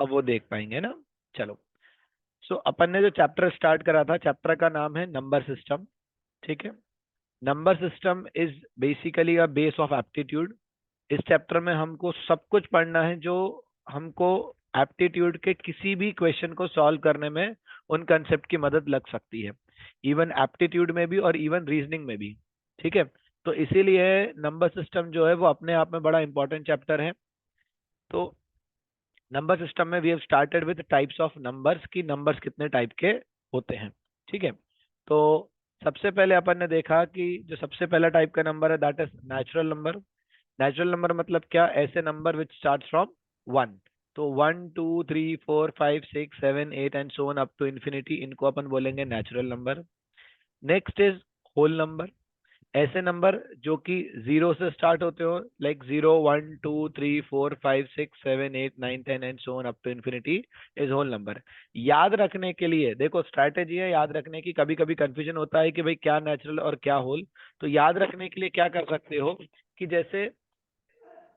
अब वो देख पाएंगे ना। चलो, सो अपन ने जो चैप्टर स्टार्ट करा था, चैप्टर का नाम है नंबर सिस्टम। ठीक है। Number system is basically a base of aptitude. इस चैप्टर में हमको सब कुछ पढ़ना है जो हमको एप्टीट्यूड के किसी भी क्वेश्चन को सॉल्व करने में उन कंसेप्ट की मदद लग सकती है, इवन एप्टीट्यूड में भी और इवन रीजनिंग में भी। ठीक है। तो इसीलिए नंबर सिस्टम जो है वो अपने आप में बड़ा इंपॉर्टेंट चैप्टर है। तो नंबर सिस्टम में we have started with types of numbers, की नंबर्स कितने टाइप के होते हैं। ठीक है। तो सबसे पहले अपन ने देखा कि जो सबसे पहला टाइप का नंबर है that is natural number. Natural number मतलब क्या? ऐसे number which start from one. तो 1 2 3 4 5 6 7 8 and so on up to infinity, इनको अपन बोलेंगे natural number. Next is whole number. ऐसे नंबर जो कि जीरो से स्टार्ट होते हो, like 0 1 2 3 4 5 6 7 8 9 10 and so on up to infinity, is whole number. याद रखने के लिए देखो स्ट्रैटेजी है याद रखने की। कभी कभी कंफ्यूजन होता है कि भाई क्या नेचुरल और क्या होल। तो याद रखने के लिए क्या कर सकते हो कि जैसे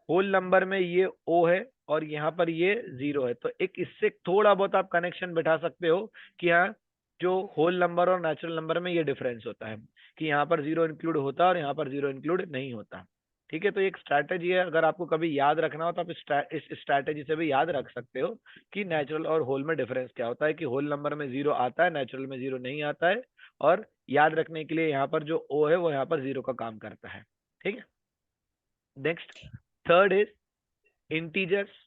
होल नंबर में ये ओ है और यहाँ पर ये जीरो है, तो एक इससे थोड़ा बहुत आप कनेक्शन बिठा सकते हो कि हाँ, जो होल नंबर और नेचुरल नंबर में ये डिफरेंस होता है कि यहाँ पर जीरो इंक्लूड होता है और यहाँ पर जीरो इंक्लूड नहीं होता। ठीक है। तो एक स्ट्रैटेजी है, अगर आपको कभी याद रखना हो तो आप इस स्ट्रैटेजी से भी याद रख सकते हो कि नेचुरल और होल में डिफरेंस क्या होता है, कि होल नंबर में जीरो आता है, नेचुरल में जीरो नहीं आता है। और याद रखने के लिए यहाँ पर जो ओ है वो यहाँ पर जीरो का काम करता है। ठीक है। Next, third is integers.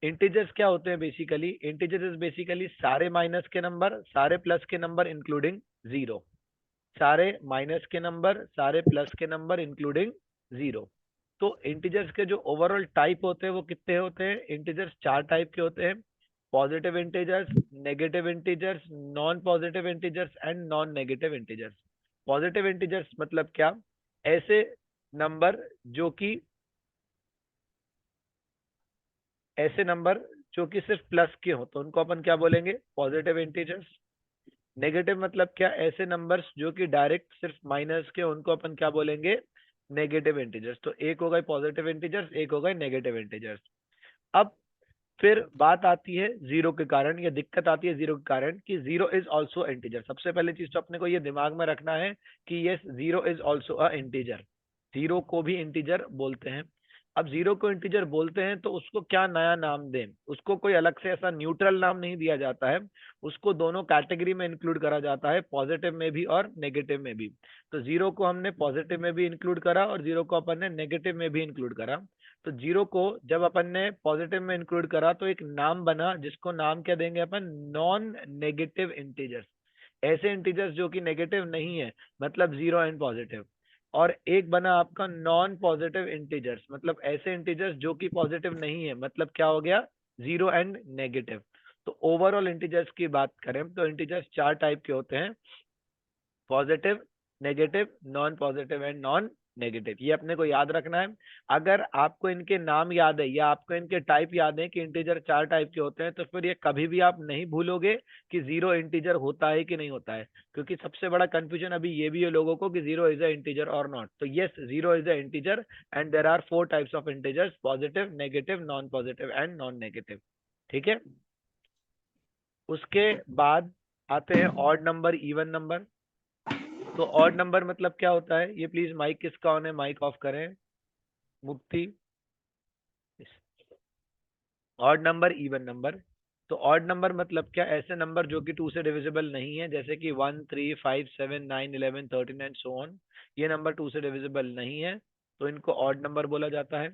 Integers क्या होते हैं? बेसिकली इंटीजर इज बेसिकली सारे माइनस के नंबर, सारे प्लस के नंबर इंक्लूडिंग जीरो। सारे माइनस के नंबर, सारे प्लस के नंबर इंक्लूडिंग जीरो। तो इंटीजर्स के जो ओवरऑल टाइप होते हैं वो कितने होते हैं? इंटीजर्स चार टाइप के होते हैं: positive integers, negative integers, non positive integers and non negative integers. Positive integers मतलब क्या? ऐसे नंबर जो कि ऐसे नंबर जो कि सिर्फ प्लस के हो तो उनको अपन क्या बोलेंगे? Positive integers. नेगेटिव मतलब क्या? ऐसे नंबर्स जो कि डायरेक्ट सिर्फ माइनस के, उनको अपन क्या बोलेंगे? Negative integers. तो एक हो गए पॉजिटिव इंटीजर्स, एक हो गए नेगेटिव इंटीजर्स। अब फिर बात आती है जीरो के कारण, या दिक्कत आती है जीरो के कारण कि जीरो इज ऑल्सो इंटीजर। सबसे पहले चीज तो अपने को ये दिमाग में रखना है कि yes, zero is also a integer. Zero को भी इंटीजर बोलते हैं। अब जीरो को इंटीजर बोलते हैं तो उसको क्या नया नाम दें? उसको कोई अलग से ऐसा न्यूट्रल नाम नहीं दिया जाता है। उसको दोनों कैटेगरी में इंक्लूड करा जाता है, पॉजिटिव में भी और नेगेटिव में भी। तो जीरो को हमने पॉजिटिव में भी इंक्लूड करा और जीरो को अपन ने नेगेटिव में भी इंक्लूड करा। तो जीरो को जब अपन ने पॉजिटिव में इंक्लूड करा तो एक नाम बना, जिसको नाम क्या देंगे अपन? Non negative integers. ऐसे इंटीजर्स जो कि नेगेटिव नहीं है, मतलब जीरो एंड पॉजिटिव। और एक बना आपका नॉन पॉजिटिव इंटीजर्स, मतलब ऐसे इंटीजर्स जो कि पॉजिटिव नहीं है, मतलब क्या हो गया? Zero and negative. तो ओवरऑल इंटीजर्स की बात करें तो इंटीजर्स चार टाइप के होते हैं: positive, negative, non positive and non negative. ये अपने को याद रखना है। अगर आपको इनके नाम याद है या आपको इनके टाइप याद है कि इंटीजर चार टाइप के होते हैं, तो फिर ये कभी भी आप नहीं भूलोगे कि जीरो इंटीजर होता है कि नहीं होता है। क्योंकि सबसे बड़ा कंफ्यूजन अभी ये भी है लोगों को कि जीरो इज अ इंटीजर और नॉट। तो yes, zero is a integer and there are four types of integers: positive, negative, non positive and non negative. ठीक है। उसके बाद आते हैं ऑड नंबर, इवन नंबर। तो ऑड नंबर मतलब क्या होता है? ये प्लीज माइक किसका ऑन है, माइक ऑफ करें। मुक्ति। Odd number, even number. तो ऑड नंबर मतलब क्या? ऐसे नंबर जो कि टू से डिविजिबल नहीं है, जैसे कि 1 3 5 7 9 11 13 एंड सो ऑन। ये नंबर टू से डिविजिबल नहीं है, तो इनको ऑड नंबर बोला जाता है।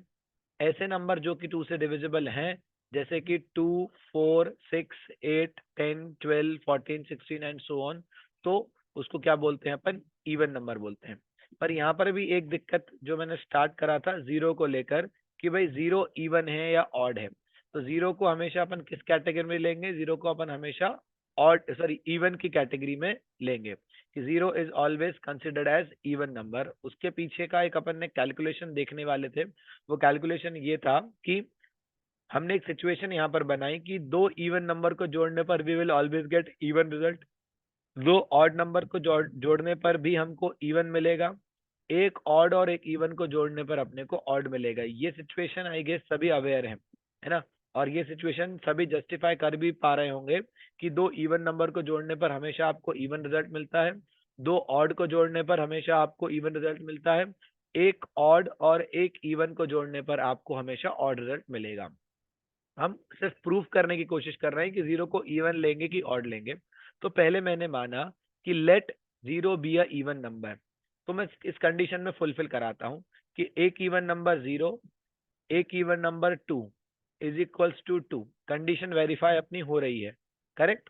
ऐसे नंबर जो कि टू से डिविजिबल हैं, जैसे कि 2 4 6 8 10 12 14 16 एंड सो ऑन, तो उसको क्या बोलते हैं अपन? इवन नंबर बोलते हैं। पर यहाँ पर भी एक दिक्कत जो मैंने स्टार्ट करा था जीरो को लेकर, कि भाई जीरो इवन है या ऑड है। तो जीरो को हमेशा अपन किस कैटेगरी में लेंगे? जीरो को अपन हमेशा ऑड, सॉरी, इवन की कैटेगरी में लेंगे, कि zero is always considered as even number. उसके पीछे का एक अपन ने कैलकुलेशन देखने वाले थे। वो कैलकुलेशन ये था कि हमने एक सिचुएशन यहाँ पर बनाई कि दो इवन नंबर को जोड़ने पर we will always get even result. दो ऑड नंबर को जोड़ने पर भी हमको इवन मिलेगा। एक ऑड और एक इवन को जोड़ने पर अपने को ऑड मिलेगा। ये सिचुएशन आई गेस सभी अवेयर है ना? और ये सिचुएशन सभी जस्टिफाई कर भी पा रहे होंगे कि दो इवन नंबर को जोड़ने पर हमेशा आपको इवन रिजल्ट मिलता है, दो ऑड को जोड़ने पर हमेशा आपको इवन रिजल्ट मिलता है, एक ऑड और एक इवन को जोड़ने पर आपको हमेशा ऑड रिजल्ट मिलेगा। हम सिर्फ प्रूफ करने की कोशिश कर रहे हैं कि जीरो को इवन लेंगे कि ऑड लेंगे। तो पहले मैंने माना कि let zero be a even number, तो मैं इस कंडीशन में फुलफिल कराता हूं कि एक इवन नंबर जीरो, एक even number two is equals to two. Condition verify अपनी हो रही है, करेक्ट।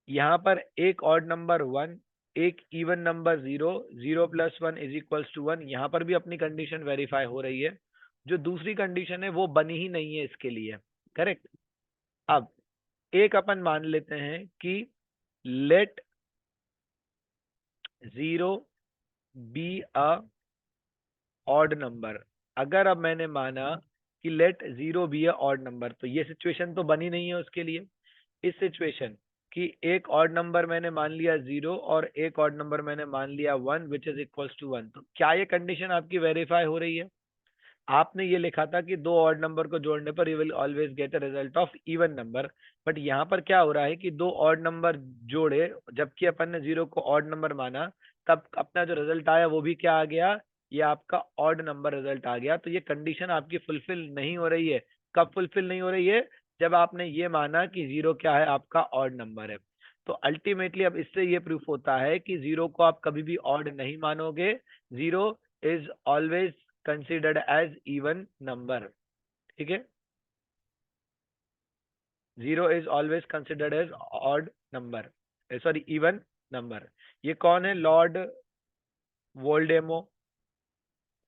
यहाँ पर एक ऑड नंबर वन, एक even number zero, zero plus one is equals to one, यहाँ पर भी अपनी कंडीशन वेरीफाई हो रही है। जो दूसरी कंडीशन है वो बनी ही नहीं है इसके लिए, करेक्ट। अब एक अपन मान लेते हैं कि let zero be a odd number. अगर अब मैंने माना कि let zero be a odd number, तो ये सिचुएशन तो बनी नहीं है उसके लिए। इस सिचुएशन कि एक ऑड नंबर मैंने मान लिया जीरो और एक ऑड नंबर मैंने मान लिया one which is equals to one, तो क्या ये कंडीशन आपकी वेरीफाई हो रही है? आपने ये लिखा था कि दो ऑड नंबर को जोड़ने पर you will always get a result of even number, but यहाँ पर क्या हो रहा है कि दो ऑड नंबर जोड़े, जबकि अपन ने जीरो को ऑड नंबर माना, तब अपना जो रिजल्ट आया वो भी क्या आ गया, ये आपका ऑड नंबर रिजल्ट आ गया। तो ये कंडीशन आपकी फुलफिल नहीं हो रही है। कब फुलफिल नहीं हो रही है? जब आपने ये माना कि जीरो क्या है, आपका ऑड नंबर है। तो अल्टीमेटली अब इससे ये प्रूफ होता है कि जीरो को आप कभी भी ऑड नहीं मानोगे, zero is always considered as even number, ठीक है। Zero is always considered as odd number, sorry even number. ये कौन है? Lord Voldemort.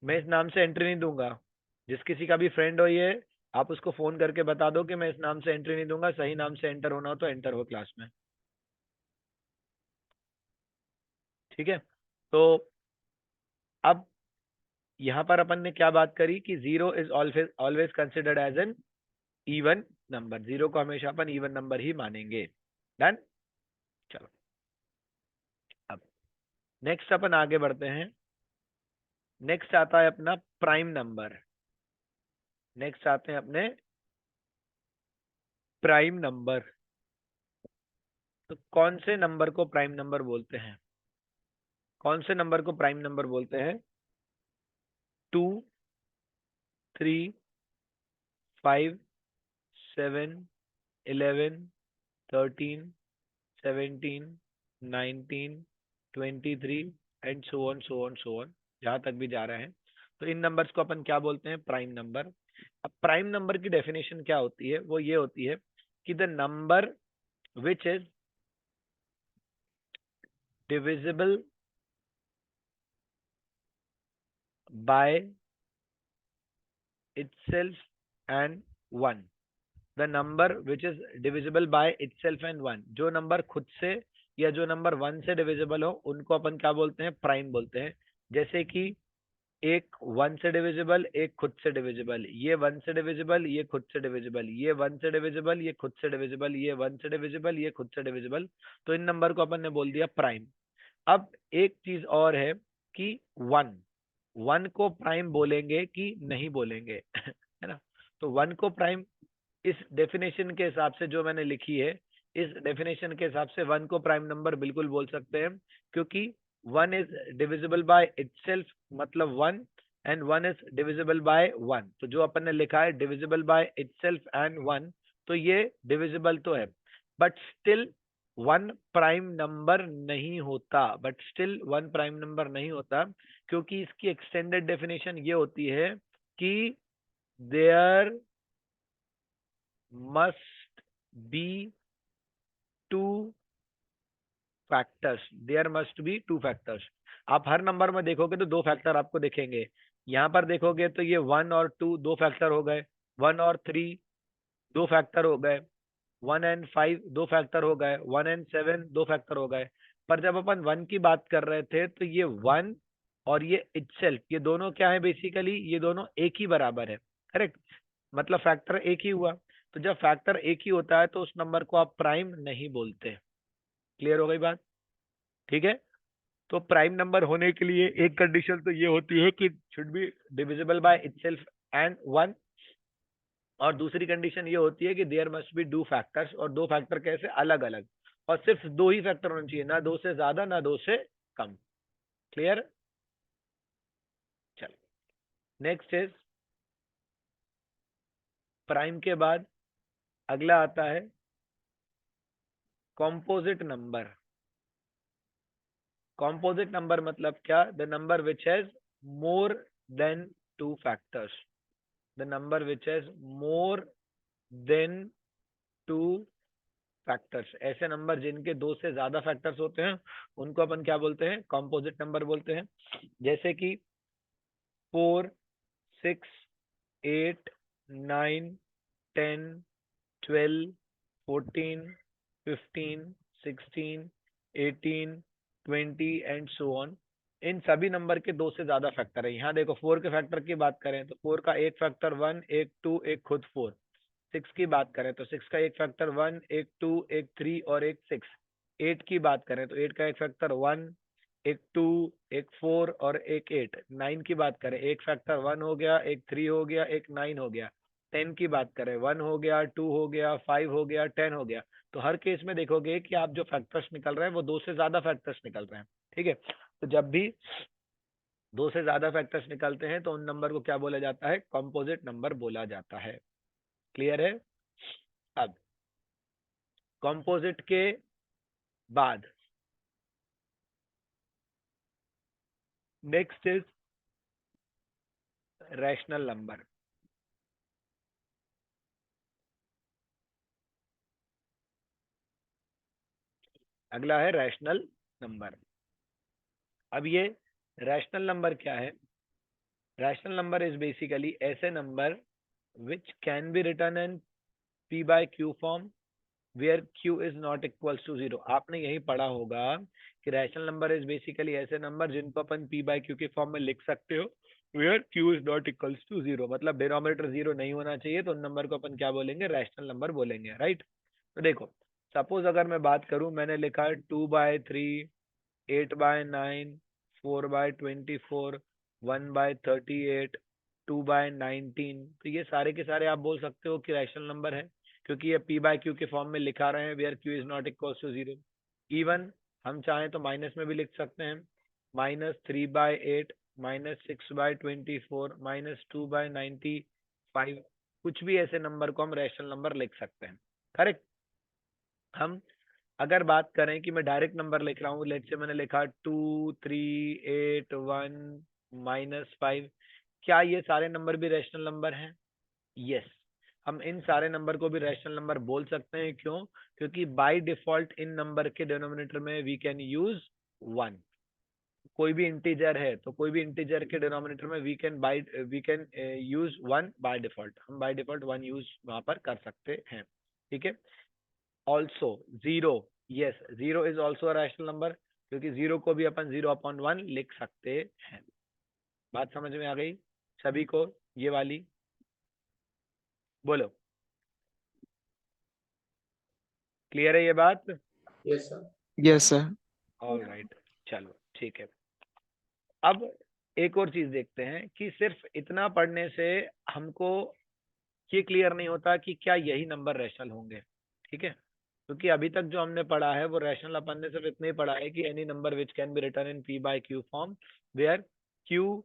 मैं इस नाम से एंट्री नहीं दूंगा। जिस किसी का भी फ्रेंड हो ये, आप उसको फोन करके बता दो कि मैं इस नाम से एंट्री नहीं दूंगा, सही नाम से एंटर होना हो तो एंटर हो क्लास में, ठीक है। तो अब यहाँ पर अपन ने क्या बात करी कि zero is always always considered as an even number, zero को हमेशा अपन इवन नंबर ही मानेंगे। डन। चलो अब नेक्स्ट अपन आगे बढ़ते हैं। नेक्स्ट आता है अपना प्राइम नंबर। नेक्स्ट आते हैं अपने प्राइम नंबर। तो कौन से नंबर को प्राइम नंबर बोलते हैं? कौन से नंबर को प्राइम नंबर बोलते हैं? Two, three, five, seven, 11, 13, 17, 19, 23 and so on so on so on, जहां तक भी जा रहे हैं। तो इन नंबर्स को अपन क्या बोलते हैं? Prime number. अब प्राइम नंबर की डेफिनेशन क्या होती है? वो ये होती है कि the number which is divisible by itself and 1। the number which is divisible by itself and 1, जो नंबर खुद से या जो नंबर 1 से डिविजिबल हो उनको अपन क्या बोलते हैं? प्राइम बोलते हैं। जैसे कि एक 1 से डिविजिबल, एक खुद से डिविजिबल, ये 1 से डिविजिबल, ये खुद से डिविजिबल, ये 1 से डिविजिबल, ये खुद से डिविजिबल, ये 1 से डिविजिबल, ये खुद से डिविजिबल। तो इन नंबर को अपन ने बोल दिया प्राइम। अब एक चीज और है कि वन, वन को प्राइम बोलेंगे कि नहीं बोलेंगे है ना। तो वन को प्राइम इस डेफिनेशन के हिसाब से जो मैंने लिखी है, इस डेफिनेशन के हिसाब से वन को प्राइम नंबर बिल्कुल बोल सकते हैं, क्योंकि one is divisible by itself, मतलब one, and one is divisible by one. तो जो अपन ने लिखा है divisible by itself and one, तो ये डिविजिबल तो है, but still one prime number नहीं होता। But still one prime number नहीं होता, क्योंकि इसकी एक्सटेंडेड डेफिनेशन ये होती है कि there must be two factors, there must be two factors. आप हर नंबर में देखोगे तो दो फैक्टर आपको दिखेंगे। यहाँ पर देखोगे तो ये वन और टू दो फैक्टर हो गए, वन और थ्री दो फैक्टर हो गए, वन एंड फाइव दो फैक्टर हो गए, वन एंड सेवन दो फैक्टर हो गए। पर जब अपन वन की बात कर रहे थे तो ये वन और ये इटसेल्फ, ये दोनों क्या है? बेसिकली ये दोनों एक ही बराबर है, करेक्ट। मतलब फैक्टर एक ही हुआ। तो जब फैक्टर एक ही होता है तो उस नंबर को आप प्राइम नहीं बोलते। क्लियर हो गई बात? ठीक है। तो प्राइम नंबर होने के लिए एक कंडीशन तो ये होती है कि should be divisible by itself and one, और दूसरी कंडीशन ये होती है कि there must be two factors, और दो फैक्टर कैसे, अलग अलग, और सिर्फ दो ही फैक्टर होने चाहिए, ना दो से ज्यादा ना दो से कम। क्लियर? चलो, नेक्स्ट इज प्राइम के बाद अगला आता है कॉम्पोजिट नंबर। कॉम्पोजिट नंबर मतलब क्या? The number which has more than two factors. The number which has more than two factors. ऐसे नंबर जिनके दो से ज्यादा फैक्टर्स होते हैं उनको अपन क्या बोलते हैं? कॉम्पोजिट नंबर बोलते हैं। जैसे कि 4, 6, 8, 9, 10, 12, 14, 15, 16, 18, 20 एंड सो ऑन। इन सभी नंबर के दो से ज्यादा फैक्टर है। यहाँ देखो 4 के फैक्टर की बात करें तो 4 का एक फैक्टर 1, एक 2, एक खुद 4। 6 की बात करें तो 6 का एक फैक्टर 1, एक 2, एक 3 और एक 6। 8 की बात करें तो 8 का एक फैक्टर 1, एक 2, एक 4 और एक 8। 9 की बात करें एक फैक्टर 1 हो गया, एक 3 हो गया, एक 9 हो गया। 10 की बात करें 1 हो गया, 2 हो गया, 5 हो गया, 10 हो गया। तो हर केस में देखोगे कि आप जो फैक्टर्स निकल रहे हैं वो दो से ज्यादा फैक्टर्स निकल रहे हैं। ठीक है, तो जब भी दो से ज्यादा फैक्टर्स निकलते हैं तो उन नंबर को क्या बोला जाता है? कॉम्पोजिट नंबर बोला जाता है। क्लियर है? अब कॉम्पोजिट के बाद नेक्स्ट इज रैशनल नंबर। अगला है रैशनल नंबर। अब ये रैशनल नंबर क्या है? रैशनल नंबर इज बेसिकली ऐसे number which can be written in p by q form where q is not equals to 0। आपने यही पढ़ा होगा कि रैशनल नंबर इज बेसिकली ऐसे नंबर जिनको अपन p by q के फॉर्म में लिख सकते हो where q is not equals to 0, मतलब डिनोमिनेटर 0 नहीं होना चाहिए, तो उन नंबर को अपन क्या बोलेंगे? रैशनल नंबर बोलेंगे, राइट? तो देखो, सपोज अगर मैं बात करूं, मैंने लिखा है 2/3, 8/9, 4/24, 1/38, 2/19। तो ये सारे के सारे आप बोल सकते हो कि रैशनल नंबर है, क्योंकि ये p बाय क्यू के फॉर्म में लिखा रहे हैं where q is not equal to 0। Even हम चाहें तो माइनस में भी लिख सकते हैं, -3/8, -6/24, -2/95। कुछ भी ऐसे नंबर को हम रैशनल नंबर लिख सकते हैं, करेक्ट? हम अगर बात करें कि मैं डायरेक्ट नंबर लिख रहा हूँ, लेट से मैंने लिखा 2, 3, 8, 1, -5, क्या ये सारे नंबर भी रैशनल नंबर हैं? यस, हम इन सारे नंबर को भी रैशनल नंबर बोल सकते हैं। क्यों? क्योंकि बाय डिफॉल्ट इन नंबर के डिनोमिनेटर में वी कैन यूज 1। कोई भी इंटीजर है तो कोई भी इंटीजर के डिनोमिनेटर में we can use 1 by default. हम बाय डिफॉल्ट 1 यूज वहां पर कर सकते हैं। ठीक है? Also zero, yes, zero is also a rational number, क्योंकि जीरो को भी अपन 0/1 लिख सकते हैं। बात समझ में आ गई सभी को ये वाली? बोलो, क्लियर है ये बात? Yes sir. Yes sir. All right, चलो ठीक है। अब एक और चीज देखते हैं कि सिर्फ इतना पढ़ने से हमको ये क्लियर नहीं होता कि क्या यही नंबर रैशनल होंगे। ठीक है, क्योंकि अभी तक जो हमने पढ़ा है वो रैशनल अपन ने सिर्फ इतना ही पढ़ा है कि any number which can be written in p by q form where q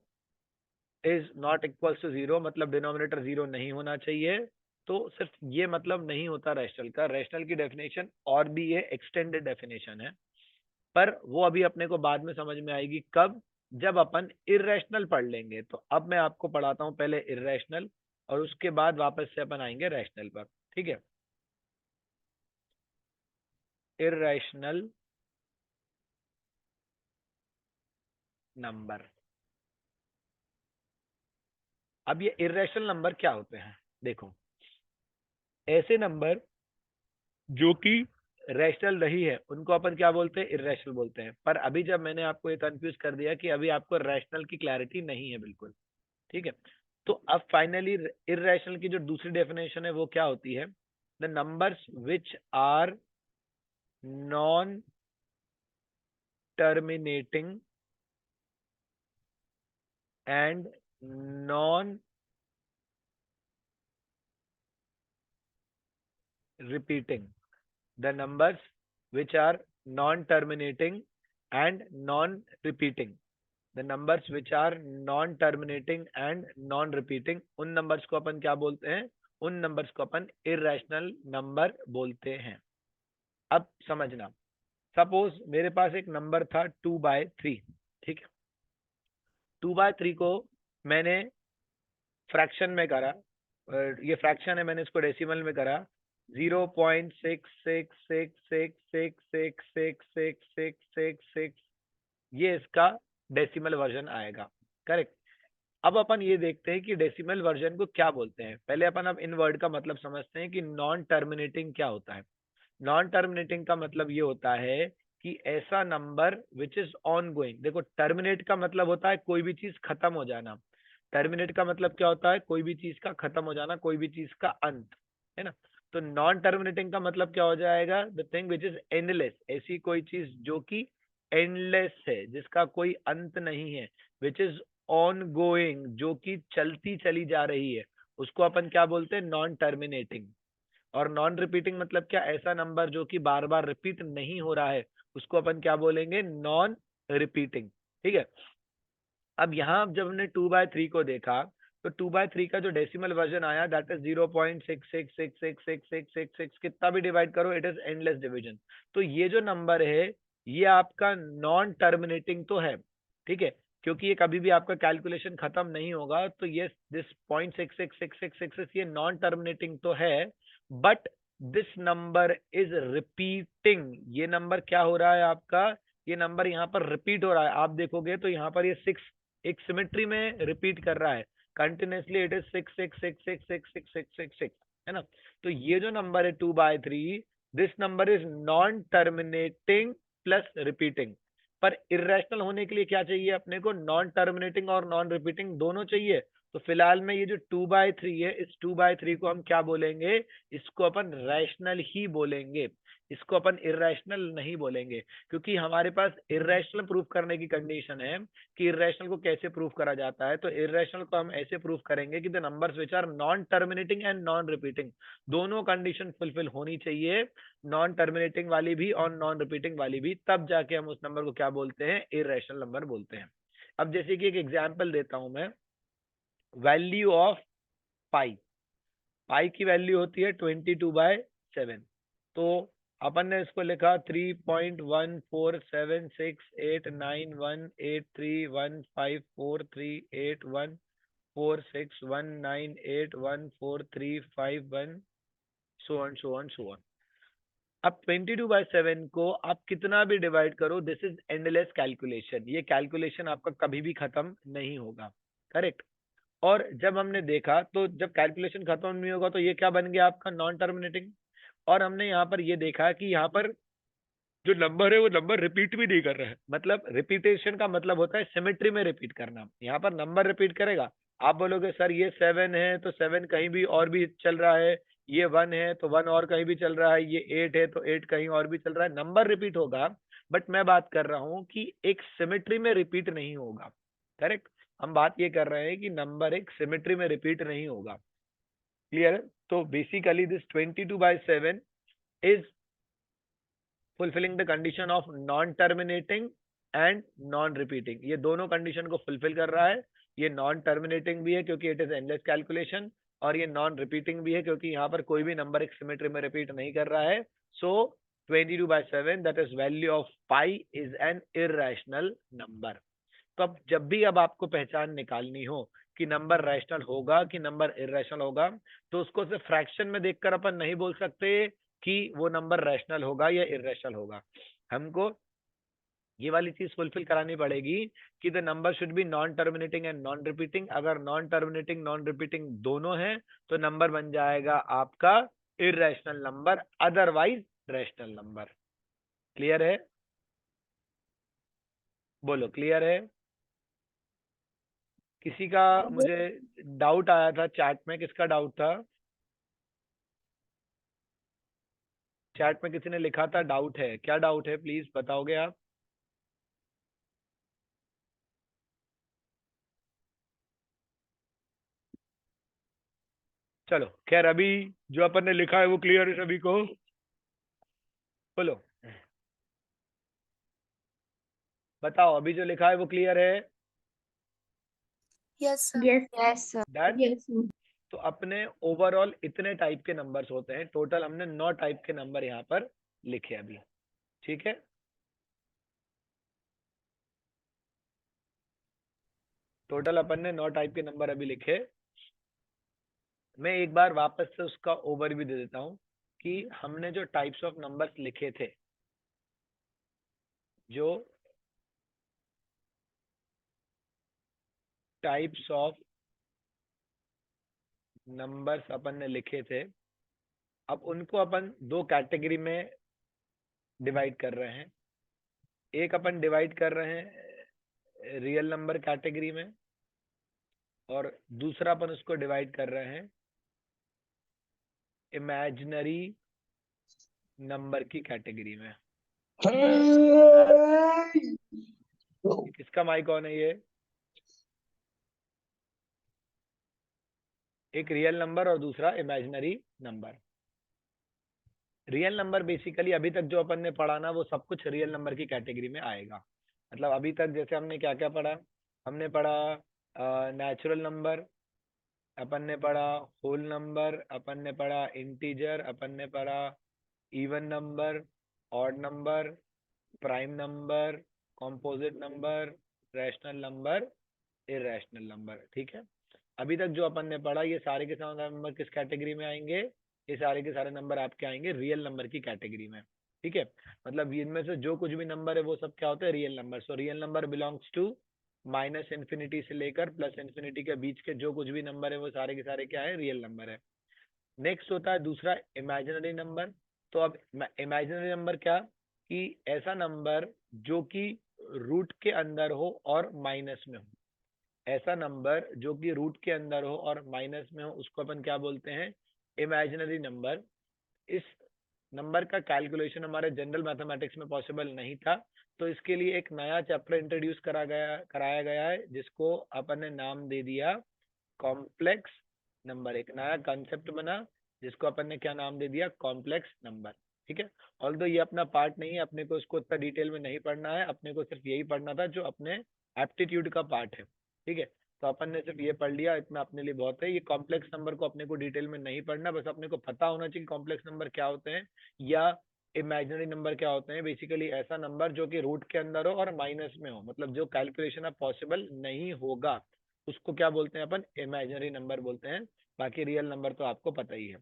is not equals to 0, मतलब डिनोमिनेटर 0 नहीं होना चाहिए। तो सिर्फ ये मतलब नहीं होता रैशनल का। रैशनल की डेफिनेशन और भी ये एक्सटेंडेड डेफिनेशन है, पर वो अभी अपने को बाद में समझ में आएगी। कब? जब अपन इर्रेशनल पढ़ लेंगे। तो अब मैं आपको पढ़ाता हूँ पहले इर्रेशनल, और उसके बाद वापस से अपन आएंगे रैशनल पर। ठीक है? Irrational number. अब ये इर्रेशनल नंबर क्या होते हैं? देखो, ऐसे नंबर जो कि रैशनल नहीं है उनको अपन क्या बोलते हैं? इर्रेशनल बोलते हैं। पर अभी जब मैंने आपको ये कंफ्यूज कर दिया कि अभी आपको रैशनल की क्लैरिटी नहीं है बिल्कुल, ठीक है, तो अब फाइनली इर्रेशनल की जो दूसरी डेफिनेशन है वो क्या होती है? The numbers which are non terminating and non repeating. The numbers which are non-terminating and non-repeating. The numbers which are non-terminating and non-repeating, उन numbers को अपन क्या बोलते हैं? उन numbers को अपन irrational number बोलते हैं. अब समझना, सपोज मेरे पास एक नंबर था 2/3. ठीक है, 2/3 को मैंने फ्रैक्शन में करा, ये फ्रैक्शन है, मैंने इसको डेसिमल में करा. 0.6666666666 ये इसका डेसिमल वर्जन आएगा. करेक्ट. अब अपन ये देखते हैं कि डेसिमल वर्जन को क्या बोलते हैं. पहले अपन अब इन वर्ड का मतलब समझते हैं कि नॉन टर्मिनेटिंग क्या होता है. नॉन टर्मिनेटिंग का मतलब ये होता है कि ऐसा number which is on going. देखो, टर्मिनेट का मतलब होता है कोई भी चीज खत्म हो जाना. टर्मिनेट का मतलब क्या होता है? कोई भी चीज का खत्म हो जाना, कोई भी चीज का अंत, है ना. तो नॉन टर्मिनेटिंग का मतलब क्या हो जाएगा? The thing which is endless. ऐसी कोई चीज जो कि एंडलेस है, जिसका कोई अंत नहीं है. विच इज ऑन गोइंग, जो कि चलती चली जा रही है, उसको अपन क्या बोलते हैं? Non terminating. और नॉन रिपीटिंग मतलब क्या? ऐसा नंबर जो कि बार बार रिपीट नहीं हो रहा है, उसको अपन क्या बोलेंगे? Non repeating. ठीक है. अब यहाँ जब हमने 2/3 को देखा, तो 2/3 का जो डेसिमल वर्जन आया, दैट इज 0.66666666. कितना भी डिवाइड करो, इट इज एंडलेस डिवीजन. तो ये जो नंबर है, ये आपका नॉन टर्मिनेटिंग तो है. ठीक है, क्योंकि ये कभी भी आपका कैलकुलेशन खत्म नहीं होगा, तो ये दिस 0.666666 ये नॉन टर्मिनेटिंग तो है. But this number is repeating. ये नंबर क्या हो रहा है आपका? ये नंबर यहाँ पर रिपीट हो रहा है. आप देखोगे तो यहाँ पर ये 6 एक सिमेट्री में रिपीट कर रहा है कंटिन्यूसली. इट इज 666666666, है ना. तो ये जो नंबर है 2/3, this number is non terminating plus repeating. पर इरेशनल होने के लिए क्या चाहिए अपने को? नॉन टर्मिनेटिंग और नॉन रिपीटिंग दोनों चाहिए. तो फिलहाल में ये जो 2/3 है, इस 2/3 को हम क्या बोलेंगे? इसको अपन रैशनल ही बोलेंगे. इसको अपन इरेशनल नहीं बोलेंगे, क्योंकि हमारे पास इरेशनल प्रूफ करने की कंडीशन है. कि इरेशनल को कैसे प्रूफ करा जाता है? तो इरेशनल को हम ऐसे प्रूफ करेंगे कि the numbers which are non terminating and non repeating, दोनों कंडीशन फुलफिल होनी चाहिए. नॉन टर्मिनेटिंग वाली भी और नॉन रिपीटिंग वाली भी, तब जाके हम उस नंबर को क्या बोलते हैं? इरेशनल नंबर बोलते हैं. अब जैसे कि एक एग्जाम्पल देता हूं मैं. वैल्यू ऑफ पाई. पाई की वैल्यू होती है 22/7. तो अपन ने इसको लिखा 3.1476891314314619814351 सो on so on so on. अब 22/7 को आप कितना भी डिवाइड करो, दिस इज एंडलेस कैलकुलेशन. ये कैलकुलेशन आपका कभी भी खत्म नहीं होगा. करेक्ट. और जब हमने देखा, तो जब कैलकुलेशन खत्म नहीं होगा, तो ये क्या बन गया आपका? Non terminating. और हमने यहाँ पर ये देखा कि यहाँ पर जो नंबर है, वो नंबर रिपीट भी नहीं कर रहा है. मतलब रिपीटेशन का मतलब होता है सिमेट्री में रिपीट करना. यहाँ पर नंबर रिपीट करेगा. आप बोलोगे सर ये 7 है, तो 7 कहीं भी और भी चल रहा है. ये 1 है तो 1 और कहीं भी चल रहा है. ये 8 है तो 8 कहीं और भी चल रहा है. नंबर रिपीट होगा, बट मैं बात कर रहा हूँ कि एक सिमेट्री में रिपीट नहीं होगा. करेक्ट. हम बात ये कर रहे हैं कि नंबर एक सिमेट्री में रिपीट नहीं होगा. क्लियर? तो basically this 22/7 is fulfilling the condition of non terminating and non repeating. ये दोनों कंडीशन को फुलफिल कर रहा है. ये नॉन टर्मिनेटिंग भी है क्योंकि इट इज एंडलेस कैलकुलेशन, और ये नॉन रिपीटिंग भी है क्योंकि यहाँ पर कोई भी नंबर एक सिमेट्री में रिपीट नहीं कर रहा है. सो 22/7, that is value of pi, is an irrational number. तो अब जब भी अब आपको पहचान निकालनी हो कि नंबर रैशनल होगा कि नंबर इरेशनल होगा, तो उसको सिर्फ फ्रैक्शन में देखकर अपन नहीं बोल सकते कि वो नंबर रैशनल होगा या इरेशनल होगा. हमको ये वाली चीज फुलफिल करानी पड़ेगी कि the number should B non terminating and non repeating. अगर नॉन टर्मिनेटिंग नॉन रिपीटिंग दोनों है, तो नंबर बन जाएगा आपका irrational number, otherwise rational number. Clear है? बोलो, क्लियर है? किसी का मुझे डाउट आया था चैट में. किसका डाउट था? चैट में किसी ने लिखा था डाउट है. क्या डाउट है, प्लीज बताओगे आप? चलो खैर, अभी जो अपन ने लिखा है वो क्लियर है सभी को? बोलो, बताओ, अभी जो लिखा है वो क्लियर है? Yes sir. Yes sir. Done. Yes. तो अपने ओवरऑल इतने टाइप के नंबर्स होते हैं, टोटल हमने 9 टाइप के नंबर यहाँ पर लिखे अभी। ठीक है, टोटल अपन ने 9 टाइप के नंबर अभी लिखे। मैं एक बार वापस से उसका ओवरव्यू दे देता हूँ कि हमने जो टाइप्स ऑफ नंबर्स लिखे थे, जो टाइप्स ऑफ नंबर्स अपन ने लिखे थे, अब उनको अपन दो कैटेगरी में डिवाइड कर रहे हैं। एक अपन डिवाइड कर रहे हैं रियल नंबर कैटेगरी में, और दूसरा अपन उसको डिवाइड कर रहे हैं इमेजिनरी नंबर की कैटेगरी में। किसका माइक ऑन है? ये एक रियल नंबर और दूसरा imaginary number. Real number basically अभी तक जो अपन ने पढ़ा ना, वो सब कुछ रियल नंबर की कैटेगरी में आएगा। मतलब अभी तक जैसे हमने क्या क्या पढ़ा, हमने पढ़ा नेचुरल नंबर, अपन ने पढ़ा होल नंबर, अपन ने पढ़ा इंटीजर, अपन ने पढ़ा even number, odd number, prime number, composite number, rational number, irrational number. ठीक है, अभी तक जो अपन ने पढ़ा ये सारे के सारे नंबर किस कैटेगरी में आएंगे? ये सारे के सारे नंबर आपके आएंगे रियल नंबर की कैटेगरी में। ठीक है, मतलब इनमें से जो कुछ भी नंबर है वो सब क्या होता है? Real number. So real number belongs to minus infinity से लेकर प्लस इन्फिनिटी के बीच के जो कुछ भी नंबर है वो सारे के सारे क्या है? रियल नंबर है। नेक्स्ट होता है दूसरा इमेजिनरी नंबर। तो अब इमेजिनरी नंबर क्या? कि ऐसा नंबर जो कि रूट के अंदर हो और माइनस में हो। ऐसा नंबर जो कि रूट के अंदर हो और माइनस में हो, उसको अपन क्या बोलते हैं? Imaginary number. इस नंबर का कैलकुलेशन हमारे जनरल मैथमेटिक्स में पॉसिबल नहीं था, तो इसके लिए एक नया चैप्टर इंट्रोड्यूस कराया गया है, जिसको अपन ने नाम दे दिया कॉम्प्लेक्स नंबर। एक नया कंसेप्ट बना जिसको अपन ने क्या नाम दे दिया? Complex number. ठीक है, ऑल्दो ये अपना पार्ट नहीं है, अपने को इसको इतना डिटेल में नहीं पढ़ना है, अपने को सिर्फ यही पढ़ना था जो अपने एप्टीट्यूड का पार्ट है। ठीक है, तो अपन ने सिर्फ ये पढ़ लिया, इतना अपने लिए बहुत है। ये कॉम्प्लेक्स नंबर को अपने को डिटेल में नहीं पढ़ना, बस अपने को पता होना चाहिए कॉम्प्लेक्स नंबर क्या होते हैं या इमेजिनरी नंबर क्या होते हैं। बेसिकली ऐसा नंबर जो कि रूट के अंदर हो और माइनस में हो, मतलब जो कैलकुलेशन अब पॉसिबल नहीं होगा, उसको क्या बोलते हैं? अपन इमेजिनरी नंबर बोलते हैं। बाकी रियल नंबर तो आपको पता ही है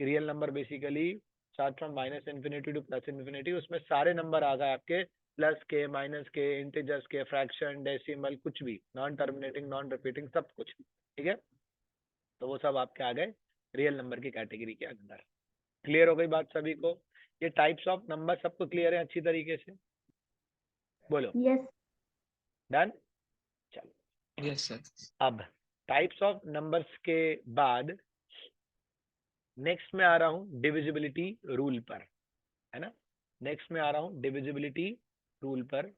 कि real number basically start from minus infinity two plus infinity. उसमें सारे नंबर आ गए आपके, प्लस के, माइनस के, इंटीजर्स के, फ्रैक्शन, डेसिमल, कुछ भी, नॉन टर्मिनेटिंग, नॉन रिपीटिंग, सब कुछ। ठीक है, तो वो सब आपके आ गए रियल नंबर की कैटेगरी के अंदर। क्लियर हो गई बात सभी को? ये टाइप्स ऑफ नंबर सबको क्लियर है अच्छी तरीके से? बोलो, यस। डन। चलो, यस सर। अब टाइप्स ऑफ नंबर्स के बाद नेक्स्ट में आ रहा हूं डिविजिबिलिटी रूल पर, है ना? नेक्स्ट में आ रहा हूं डिविजिबिलिटी रूल पर।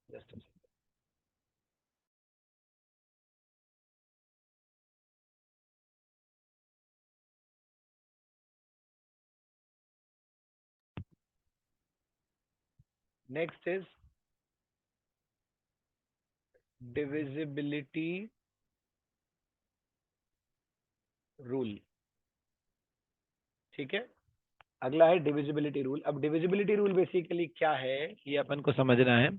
Just next is divisibility rule. ठीक है, अगला है डिविजिबिलिटी रूल। अब डिविजिबिलिटी रूल बेसिकली क्या है ये अपन को समझना है।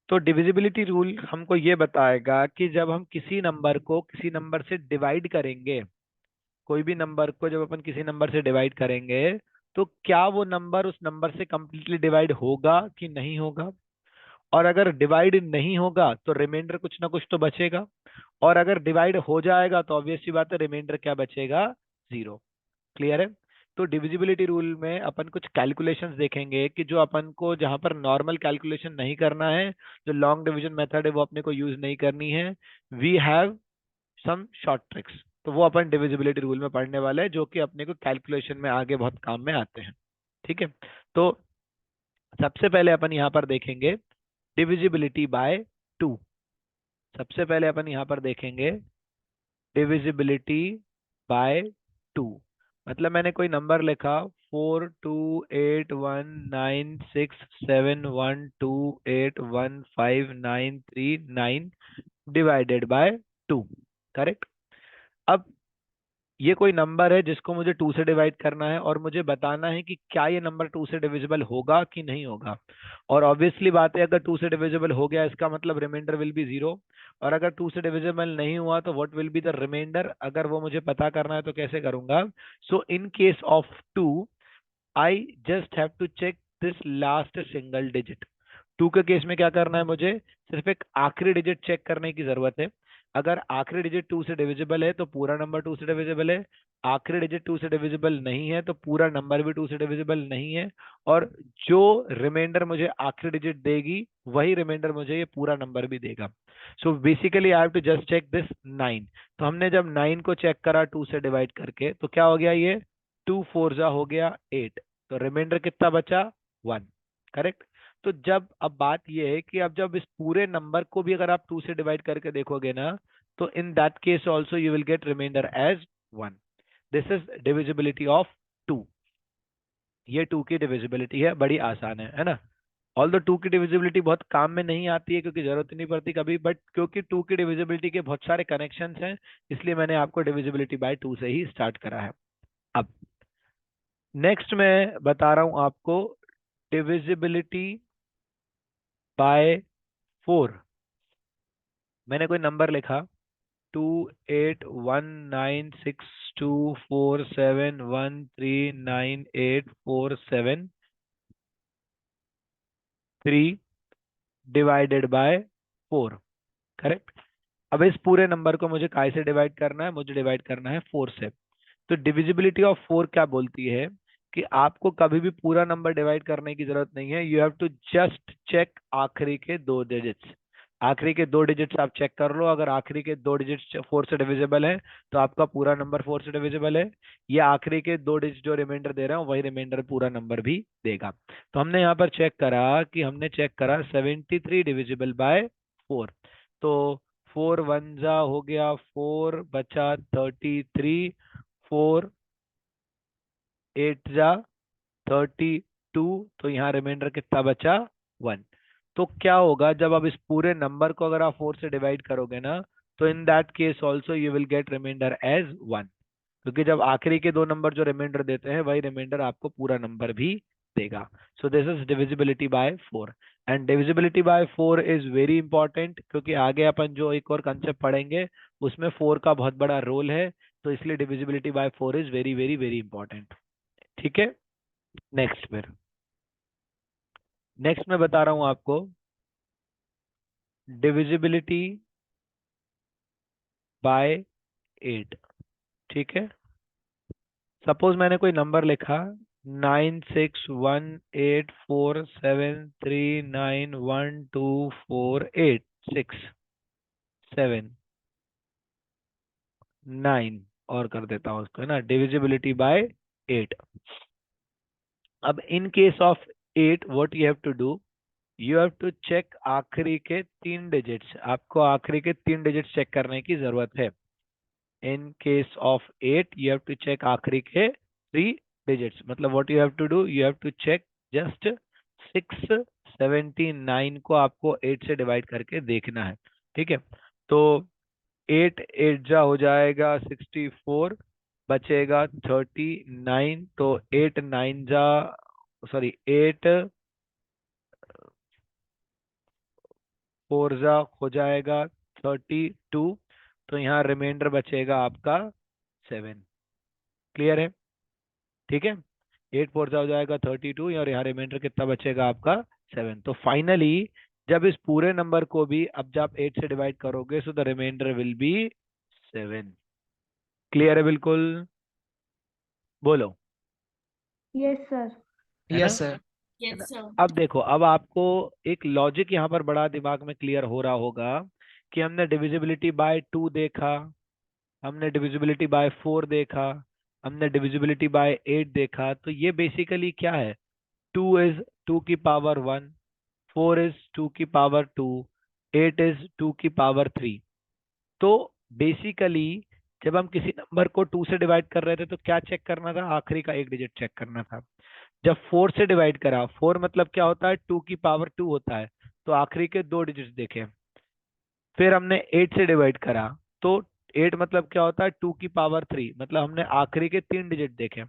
तो डिविजिबिलिटी रूल हमको ये बताएगा कि जब हम किसी नंबर को किसी नंबर से डिवाइड करेंगे, कोई भी नंबर को जब अपन किसी नंबर से डिवाइड करेंगे, तो क्या वो नंबर उस नंबर से कंप्लीटली डिवाइड होगा कि नहीं होगा। और अगर डिवाइड नहीं होगा तो रिमाइंडर कुछ ना कुछ तो बचेगा, और अगर डिवाइड हो जाएगा तो ऑब्वियस सी बात है रिमाइंडर क्या बचेगा? जीरो। क्लियर है? तो डिविजिबिलिटी रूल में अपन कुछ कैलकुलेशंस देखेंगे कि जो अपन को जहां पर नॉर्मल कैलकुलेशन नहीं करना है, जो लॉन्ग डिवीजन मेथड है वो अपने को यूज नहीं करनी है, we have some short tricks. तो वो अपन डिविजिबिलिटी रूल में पढ़ने वाले हैं, जो कि अपने को कैलकुलेशन में आगे बहुत काम में आते हैं। ठीक है, तो सबसे पहले अपन यहाँ पर देखेंगे डिविजिबिलिटी बाय 2। सबसे पहले अपन यहाँ पर देखेंगे डिविजिबिलिटी बाय 2। मतलब मैंने कोई नंबर लिखा 42819671281593 डिवाइडेड बाय 2। करेक्ट। अब ये कोई नंबर है जिसको मुझे 2 से डिवाइड करना है और मुझे बताना है कि क्या ये नंबर 2 से डिविजिबल होगा कि नहीं होगा। और ऑब्वियसली बात है, अगर 2 से डिविजिबल हो गया इसका मतलब रिमाइंडर विल बी 0। और अगर 2 से डिविजिबल नहीं हुआ तो what will be the remainder, अगर वो मुझे पता करना है तो कैसे करूंगा। So in case of 2 I just have to check this last single digit. 2 के केस में क्या करना है, मुझे सिर्फ एक आखिरी डिजिट चेक करने की जरूरत है। अगर आखिरी डिजिट 2 से डिविजिबल है तो पूरा नंबर 2 से डिविजिबल है। आखिरी डिजिट 2 से डिविजिबल नहीं है तो पूरा नंबर भी 2 से डिविजिबल नहीं है। और जो रिमाइंडर मुझे आखिरी डिजिट देगी वही रिमाइंडर मुझे ये पूरा नंबर भी देगा। So basically I have to just check this 9। तो हमने जब 9 को चेक करा 2 से डिवाइड करके तो क्या हो गया, ये 2 4 जा हो गया 8। तो रिमाइंडर कितना बचा, 1। करेक्ट। तो जब अब बात यह है कि अब जब इस पूरे नंबर को भी अगर आप 2 से डिवाइड करके देखोगे ना, तो in that case also you will get remainder as 1। This is divisibility of 2। ये 2 की डिविजिबिलिटी है, बड़ी आसान है ना। ऑल द 2 की डिविजिबिलिटी बहुत काम में नहीं आती है क्योंकि जरूरत नहीं पड़ती कभी, बट क्योंकि 2 की डिविजिबिलिटी के बहुत सारे कनेक्शंस हैं इसलिए मैंने आपको डिविजिबिलिटी बाय 2 से ही स्टार्ट करा है। अब नेक्स्ट मैं बता रहा हूं आपको डिविजिबिलिटी बाय 4। मैंने कोई नंबर लिखा 28196247139847 डिवाइडेड बाय 4। करेक्ट। अब इस पूरे नंबर को मुझे काय से डिवाइड करना है, मुझे डिवाइड करना है 4 से। तो डिविजिबिलिटी ऑफ 4 क्या बोलती है कि आपको कभी भी पूरा नंबर डिवाइड करने की जरूरत नहीं है। You have to just check आखिरी के 2 डिजिट्स। आखिरी के 2 डिजिट्स आप चेक कर लो, अगर आखिरी के 2 डिजिट्स 4 से डिविजिबल है तो आपका पूरा नंबर 4 से डिविजिबल है। ये आखिरी के 2 डिजिट जो रिमाइंडर दे रहा हूँ वही रिमाइंडर पूरा नंबर भी देगा। तो हमने यहाँ पर चेक करा कि हमने चेक करा 73 डिविजिबल बाय 4। तो 4 1 जा हो गया 4, बचा 33। 4 8 जा 32। तो यहाँ रिमाइंडर कितना बचा, 1। तो क्या होगा जब आप इस पूरे नंबर को अगर आप 4 से डिवाइड करोगे ना, तो in that case also you will get remainder as 1। क्योंकि जब आखिरी के 2 नंबर जो रिमाइंडर देते हैं वही रिमाइंडर आपको पूरा नंबर भी देगा। सो this is divisibility bye 4। And divisibility bye 4 is very important क्योंकि आगे अपन जो एक और कंसेप्ट पढ़ेंगे उसमें 4 का बहुत बड़ा रोल है। तो इसलिए divisibility bye 4 is very very very important. ठीक है। नेक्स्ट फिर नेक्स्ट मैं बता रहा हूं आपको डिविजिबिलिटी बाय 8। ठीक है। सपोज मैंने कोई नंबर लिखा 96184739124869 और कर देता हूं उसको, है ना, डिविजिबिलिटी बाय 8। अब in case of 8 what you have to do, you have to check आखिरी के 3 डिजिट्स। आपको आखिरी के 3 डिजिट्स चेक करने की जरूरत है। In case of 8 you have to check आखिरी के 3 डिजिट्स। मतलब what you have to do, you have to check just 679 को आपको 8 से डिवाइड करके देखना है। ठीक है। तो 8 8 जा हो जाएगा 64, बचेगा 39। तो 8 9 जा, सॉरी 8 4 जा हो जाएगा 32। तो यहाँ रिमाइंडर बचेगा आपका 7। क्लियर है। ठीक है। 8 4 जा हो जाएगा 32 और यहाँ रिमाइंडर कितना बचेगा आपका 7। तो फाइनली जब इस पूरे नंबर को भी अब जब 8 से डिवाइड करोगे so the remainder will be 7। Clear है बिल्कुल, बोलो। Yes sir. है ना, यस सर। है ना। Yes sir. अब देखो, अब आपको एक लॉजिक यहाँ पर बड़ा दिमाग में क्लियर हो रहा होगा कि हमने डिविजिबिलिटी बाय 2 देखा, हमने डिविजिबिलिटी बाय 4 देखा, हमने डिविजिबिलिटी बाय 8 देखा। तो ये बेसिकली क्या है, 2 इज 2 की पावर 1, 4 इज 2 की पावर 2, 8 इज 2 की पावर 3। तो बेसिकली जब हम किसी नंबर को 2 से डिवाइड कर रहे थे तो क्या चेक करना था, आखिरी का एक डिजिट चेक करना था। जब 4 से डिवाइड करा, 4 मतलब क्या होता है, 2 की पावर 2 होता है, तो आखिरी के दो डिजिट्स देखे। फिर हमने 8 से डिवाइड करा, तो 8 मतलब क्या होता है, 2 की पावर 3, मतलब हमने आखिरी के तीन डिजिट देखे।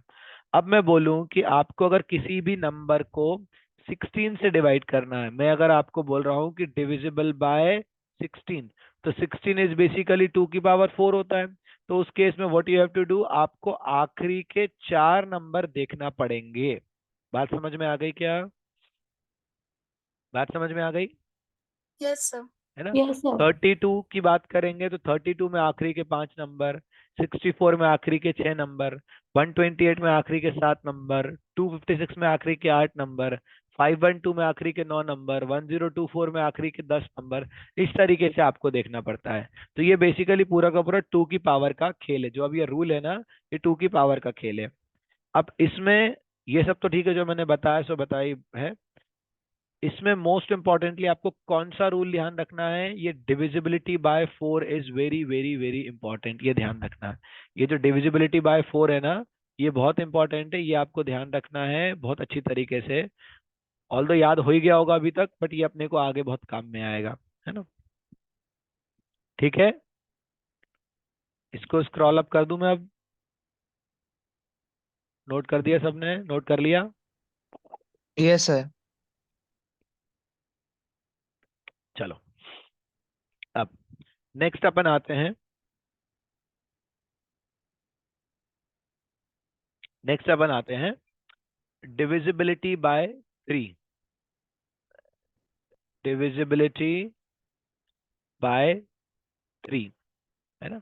अब मैं बोलूं कि आपको अगर किसी भी नंबर को 16 से डिवाइड करना है, मैं अगर आपको बोल रहा हूं कि डिविजिबल बाय 16, तो 16 इज बेसिकली 2 की पावर 4 होता है। तो उस केस में what you have to do, आपको आखिरी के चार नंबर देखना पड़ेंगे। बात समझ में आ गई क्या? बात समझ में आ गई यस सर। है ना? Yes sir. 32 की बात करेंगे तो 32 में आखिरी के पांच नंबर, 64 में आखिरी के छह नंबर, 128 में आखिरी के सात नंबर, 256 में आखिरी के आठ नंबर, 512 में आखिरी के नौ नंबर, 1024 में आखिरी के 10 नंबर। इस तरीके से आपको देखना पड़ता है। तो ये बेसिकली पूरा का पूरा 2 की पावर का खेल है। जो अब ये रूल है ना, ये 2 की पावर का खेल है। अब इसमें ये सब तो ठीक है, जो मैंने बताया सो बताई है। इसमें मोस्ट इंपॉर्टेंटली आपको कौन सा रूल ध्यान रखना है, ये divisibility bye 4 is very very very important, ये ध्यान रखना है। ये जो डिविजिबिलिटी बाय 4 है ना, ये बहुत इंपॉर्टेंट है, ये आपको ध्यान रखना है बहुत अच्छी तरीके से। ऑल्दो याद हो ही गया होगा अभी तक, बट ये अपने को आगे बहुत काम में आएगा, है ना? ठीक है, इसको स्क्रॉल अप कर दूं मैं अब? नोट कर दिया सबने? नोट कर लिया? Yes sir. चलो, अब नेक्स्ट अपन आते हैं। नेक्स्ट अपन आते हैं डिविजिबिलिटी बाय 3। डिविजिबिलिटी बाय 3, है ना?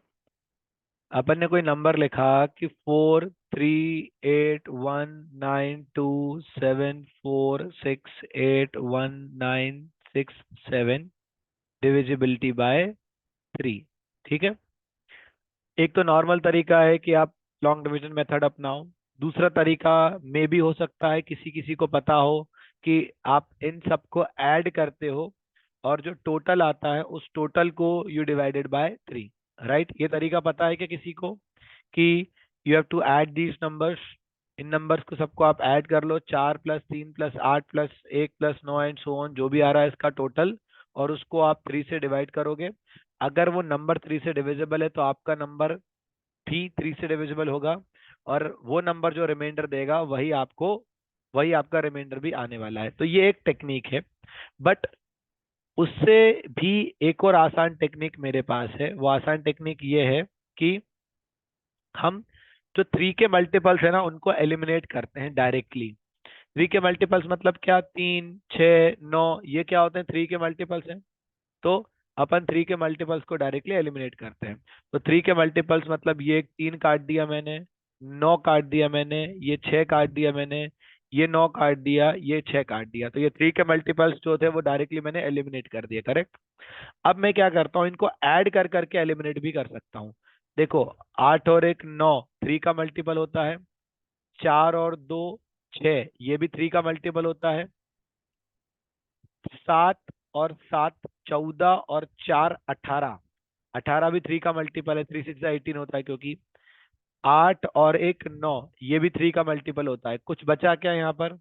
अपन ने कोई नंबर लिखा कि 4381927468196 डिविजिबिलिटी बाय 3। ठीक है, एक तो नॉर्मल तरीका है कि आप लॉन्ग डिवीजन मेथड अपनाओ। दूसरा तरीका में भी हो सकता है, किसी किसी को पता हो कि आप इन सबको ऐड करते हो और जो टोटल आता है उस टोटल को यू डिवाइडेड बाय 3। राइट, ये तरीका पता है क्या किसी को, कि you have to add these numbers, इन नंबर्स को सबको आप ऐड कर लो, 4+3+8+1+9 एंड सो ऑन, जो भी आ रहा है इसका टोटल, और उसको आप 3 से डिवाइड करोगे। अगर वो नंबर 3 से डिविजिबल है तो आपका नंबर भी 3 से डिविजिबल होगा, और वो नंबर जो रिमाइंडर देगा वही आपका रिमाइंडर भी आने वाला है। तो ये एक टेक्निक है, बट उससे भी एक और आसान टेक्निक मेरे पास है। वो आसान टेक्निक ये है कि हम जो 3 के मल्टीपल्स है ना, उनको एलिमिनेट करते हैं डायरेक्टली। 3 के मल्टीपल्स मतलब क्या, 3, 6, 9, ये क्या होते हैं, 3 के मल्टीपल्स हैं। तो अपन 3 के मल्टीपल्स को डायरेक्टली एलिमिनेट करते हैं। तो 3 के मल्टीपल्स मतलब ये 3 काट दिया मैंने, 9 काट दिया मैंने, ये 6 काट दिया मैंने, ये 9 काट दिया, ये 6 काट दिया। तो ये 3 के मल्टीपल्स जो थे वो डायरेक्टली मैंने एलिमिनेट कर दिए, करेक्ट? अब मैं क्या करता हूँ, इनको ऐड कर करके एलिमिनेट भी कर सकता हूँ। देखो, 8 और एक 9 3 का मल्टीपल होता है, 4 और 2 6, ये भी 3 का मल्टीपल होता है, 7 और 7 14 और 4 18, 18 भी 3 का मल्टीपल है, 3 6 18 होता है, क्योंकि 8 और एक 9, ये भी 3 का मल्टीपल होता है। कुछ बचा क्या यहाँ पर?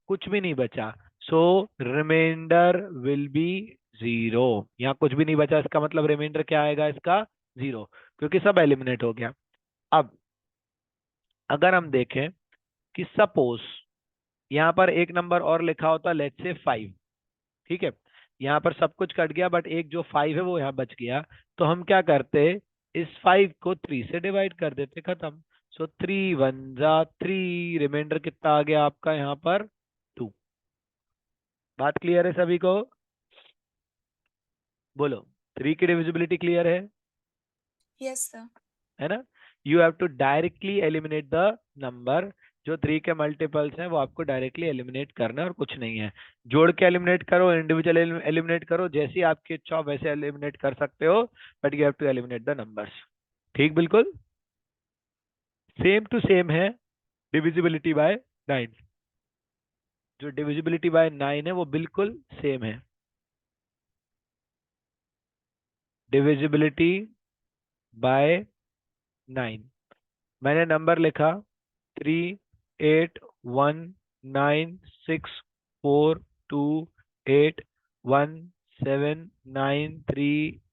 कुछ भी नहीं बचा। सो रिमाइंडर विल बी 0। यहाँ कुछ भी नहीं बचा, इसका मतलब रिमाइंडर क्या आएगा इसका? 0, क्योंकि सब एलिमिनेट हो गया। अब अगर हम देखें कि सपोज यहाँ पर एक नंबर और लिखा होता, लेट्स से 5। ठीक है, यहाँ पर सब कुछ कट गया, बट एक जो 5 है वो यहाँ बच गया। तो हम क्या करते, इस 5 को 3 से डिवाइड कर देते, खत्म। सो 3 1 जा 3, रिमाइंडर कितना आ गया आपका यहाँ पर? 2। बात क्लियर है सभी को? बोलो, 3 की डिविजिबिलिटी क्लियर है? Yes sir. है ना? You have to directly eliminate the number. जो 3 के मल्टीपल्स हैं वो आपको डायरेक्टली एलिमिनेट करना है, और कुछ नहीं है। जोड़ के एलिमिनेट करो, इंडिविजुअल एलिमिनेट करो, जैसी आपकी इच्छा हो वैसे एलिमिनेट कर सकते हो, but you have to eliminate the numbers. ठीक, बिल्कुल सेम टू सेम है डिविजिबिलिटी बाय 9। जो डिविजिबिलिटी बाय 9 है वो बिल्कुल सेम है। Divisibility by 9। मैंने नंबर लिखा 3 8 1 9 6 4 2 8 1 7 9 3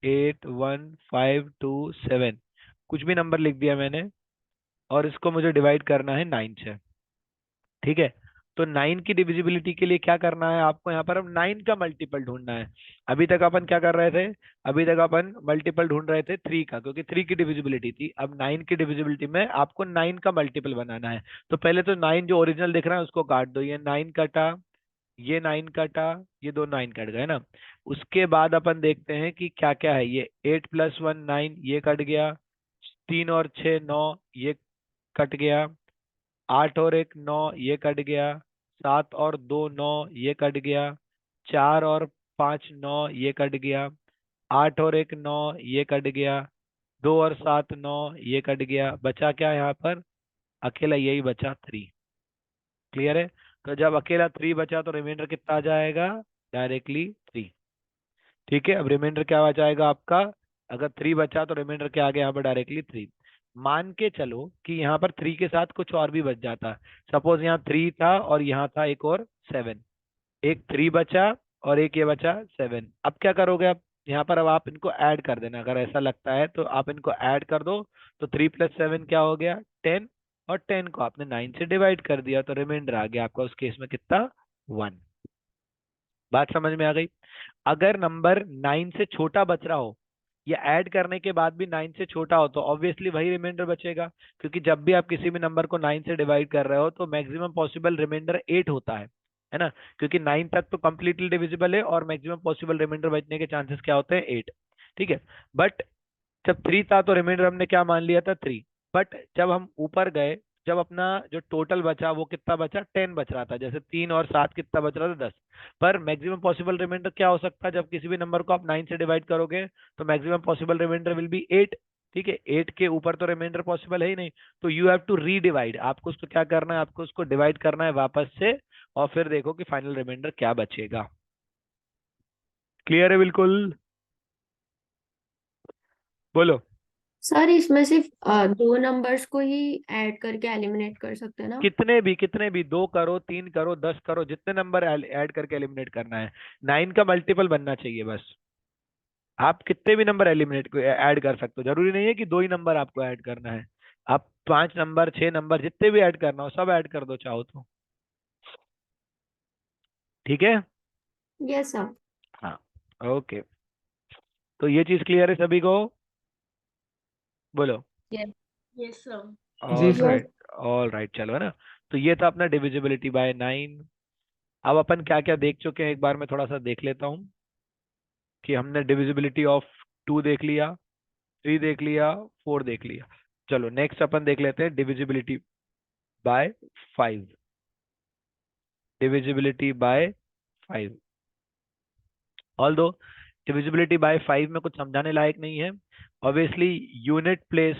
8 1 5 2 7, कुछ भी नंबर लिख दिया मैंने, और इसको मुझे डिवाइड करना है 9 से। ठीक है, तो 9 की डिविजिबिलिटी के लिए क्या करना है आपको, यहाँ पर अब 9 का मल्टीपल ढूंढना है। अभी तक अपन क्या कर रहे थे, अभी तक अपन मल्टीपल ढूंढ रहे थे 3 का, क्योंकि 3 की डिविजिबिलिटी थी। अब 9 की डिविजिबिलिटी में आपको 9 का मल्टीपल बनाना है। तो पहले तो 9 जो ओरिजिनल दिख रहा है उसको काट दो, ये 9 कटा, ये 9 कटा, ये दो 9 कट गए ना। उसके बाद अपन देखते हैं कि क्या क्या है। ये 8 + 1 9, ये कट गया। 3 और 6 9, ये कट गया। 8 और 1 9, ये कट गया। 7 और 2 9, ये कट गया। 4 और 5 9, ये कट गया। 8 और 1 9, ये कट गया। 2 और 7 9, ये कट गया। बचा क्या यहाँ पर, अकेला यही बचा 3। क्लियर है। तो जब अकेला 3 बचा तो रिमाइंडर कितना आ जाएगा, डायरेक्टली 3। ठीक है, अब रिमाइंडर क्या आ जाएगा आपका, अगर 3 बचा तो रिमाइंडर क्या आ गया यहाँ पर, डायरेक्टली 3। मान के चलो कि यहाँ पर 3 के साथ कुछ और भी बच जाता। सपोज यहाँ 3 था और यहाँ था एक और 7, एक 3 बचा और एक ये बचा 7। अब क्या करोगे, अब यहाँ पर अब आप इनको ऐड कर देना, अगर ऐसा लगता है तो आप इनको ऐड कर दो। तो 3 + 7 क्या हो गया, 10, और 10 को आपने 9 से डिवाइड कर दिया, तो रिमाइंडर आ गया आपका उस केस में कितना, 1। बात समझ में आ गई। अगर नंबर 9 से छोटा बच रहा हो, या ऐड करने के बाद भी 9 से छोटा हो, तो ऑब्वियसली वही रिमाइंडर बचेगा, क्योंकि जब भी आप किसी भी नंबर को 9 से डिवाइड कर रहे हो तो मैक्सिमम पॉसिबल रिमाइंडर 8 होता है ना, क्योंकि 9 तक तो कंप्लीटली डिविजिबल है और मैक्सिमम पॉसिबल रिमाइंडर बचने के चांसेस क्या होते हैं, 8। ठीक है, बट जब 3 था तो रिमाइंडर हमने क्या मान लिया था, 3। बट जब हम ऊपर गए, जब अपना जो टोटल बचा वो कितना बचा, 10 बच रहा था। जैसे 3 और 7 कितना बच रहा था, 10। पर मैक्सिमम पॉसिबल रिमाइंडर क्या हो सकता है, जब किसी भी नंबर को आप 9 से डिवाइड करोगे तो maximum possible remainder will be 8। ठीक है, 8 के ऊपर तो रिमाइंडर पॉसिबल है ही नहीं। तो यू हैव टू रीडिवाइड, आपको उसको क्या करना है, आपको उसको डिवाइड करना है वापस से, और फिर देखो कि फाइनल रिमाइंडर क्या बचेगा। क्लियर है बिल्कुल, बोलो। सर इसमें सिर्फ दो नंबर्स को ही ऐड करके एलिमिनेट कर सकते हैं ना? कितने भी 2 करो, 3 करो, 10 करो, जितने नंबर ऐड करके एलिमिनेट करना है। 9 का मल्टीपल बनना चाहिए बस। आप कितने भी नंबर एलिमिनेट ऐड कर सकते हो, जरूरी नहीं है कि 2 ही नंबर आपको ऐड करना है। आप 5 नंबर, 6 नंबर, जितने भी ऐड करना हो सब ऐड कर दो चाहो तो। ठीक है। Yes sir. हाँ, ओके। तो ये चीज क्लियर है सभी को, बोलो। Yes. Yes, sir. जी all sir. Yes. Right, all right, चलो है ना। तो ये था अपना डिविजिबिलिटी बाय 9। अब अपन क्या क्या देख चुके हैं, एक बार मैं थोड़ा सा देख लेता हूँ कि हमने डिविजिबिलिटी ऑफ 2 देख लिया, 3 देख लिया, 4 देख लिया। चलो नेक्स्ट अपन देख लेते हैं divisibility bye 5। Divisibility bye 5, although divisibility bye 5 में कुछ समझाने लायक नहीं है। Obviously unit place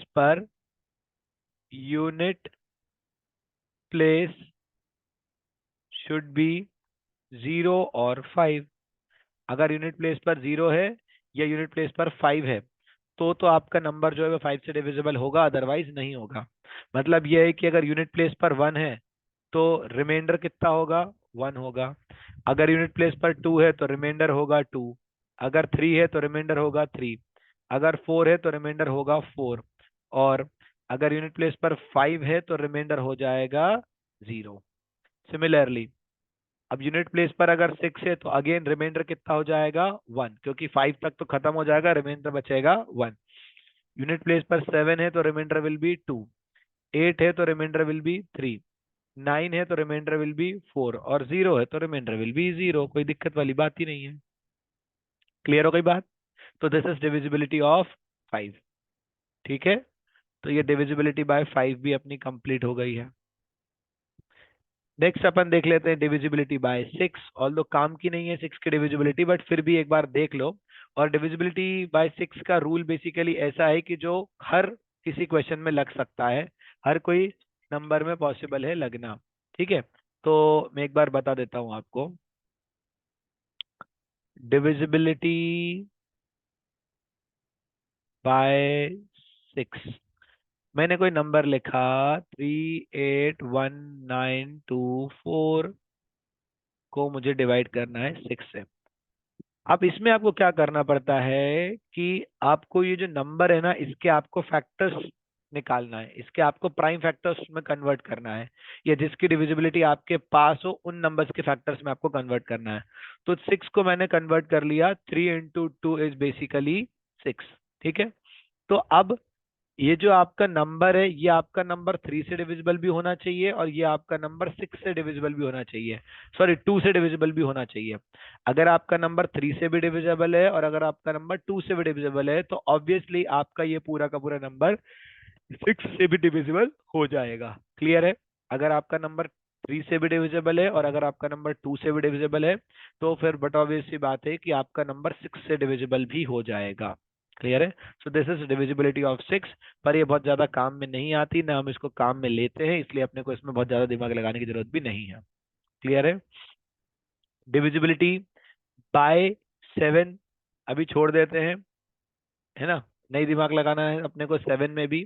should be 0 और 5। अगर यूनिट प्लेस पर 0 है या यूनिट प्लेस पर 5 है, तो आपका नंबर जो है वो 5 से डिविजिबल होगा, अदरवाइज नहीं होगा। मतलब यह है कि अगर यूनिट प्लेस पर 1 है तो रिमाइंडर कितना होगा, 1 होगा। अगर यूनिट प्लेस पर 2 है तो रिमाइंडर होगा 2। अगर 3 है तो रिमाइंडर होगा 3। अगर 4 है तो रिमाइंडर होगा 4। और अगर यूनिट प्लेस पर 5 है तो रिमाइंडर हो जाएगा 0। सिमिलरली अब यूनिट प्लेस पर अगर 6 है तो अगेन रिमाइंडर कितना हो जाएगा, 1, क्योंकि 5 तक तो खत्म हो जाएगा, रिमाइंडर बचेगा 1। यूनिट प्लेस पर 7 है तो रिमाइंडर विल बी 2। 8 है तो रिमाइंडर विल बी 3। 9 है तो रिमाइंडर विल बी 4, और 0 है तो रिमाइंडर विल बी 0। कोई दिक्कत वाली बात ही नहीं है। क्लियर हो गई बात। तो दिस इज डिविजिबिलिटी ऑफ 5। ठीक है, तो ये डिविजिबिलिटी बाय 5 भी अपनी कंप्लीट हो गई है। नेक्स्ट अपन देख लेते हैं डिविजिबिलिटी बाय 6। ऑल्दो काम की नहीं है 6 की डिविजिबिलिटी, बट फिर भी एक बार देख लो। और डिविजिबिलिटी बाय 6 का रूल बेसिकली ऐसा है कि जो हर किसी क्वेश्चन में लग सकता है, हर कोई नंबर में पॉसिबल है लगना। ठीक है, तो मैं एक बार बता देता हूं आपको। Divisibility bye 6। मैंने कोई नंबर लिखा 381924 को मुझे डिवाइड करना है 6 से। अब इसमें आपको क्या करना पड़ता है कि आपको ये जो नंबर है ना, इसके आपको फैक्टर्स निकालना है, इसके आपको प्राइम फैक्टर्स में कन्वर्ट करना है, या जिसकी डिविजिबिलिटी आपके पास हो उन नंबर्स के फैक्टर्स में आपको कन्वर्ट करना है। तो 6 को मैंने कन्वर्ट कर लिया, 3 इंटू 2 इज बेसिकली 6। ठीक है, तो अब ये जो आपका नंबर है, ये आपका नंबर 3 से डिविजिबल भी होना चाहिए, और ये आपका नंबर 6 से डिविजिबल भी होना चाहिए, सॉरी 2 से डिविजिबल भी होना चाहिए। अगर आपका नंबर 3 से भी डिविजिबल है और अगर आपका नंबर 2 से भी डिविजिबल है, तो ऑब्वियसली आपका ये पूरा का पूरा नंबर 6 से भी डिविजिबल हो जाएगा। क्लियर है? अगर आपका नंबर 3 से भी डिविजिबल है और अगर आपका नंबर 2 से भी डिविजिबल है, तो फिर बट ऑब्वियस सी बात है कि आपका नंबर 6 से डिविजिबल भी हो जाएगा। क्लियर है? सो दिस इज डिविजिबिलिटी ऑफ 6। पर ये बहुत ज्यादा काम में नहीं आती, ना हम इसको काम में लेते हैं, इसलिए अपने को इसमें बहुत ज्यादा दिमाग लगाने की जरूरत भी नहीं है। क्लियर है? डिविजिबिलिटी बाय 7 अभी छोड़ देते हैं, है ना? नहीं दिमाग लगाना है अपने को 7 में भी,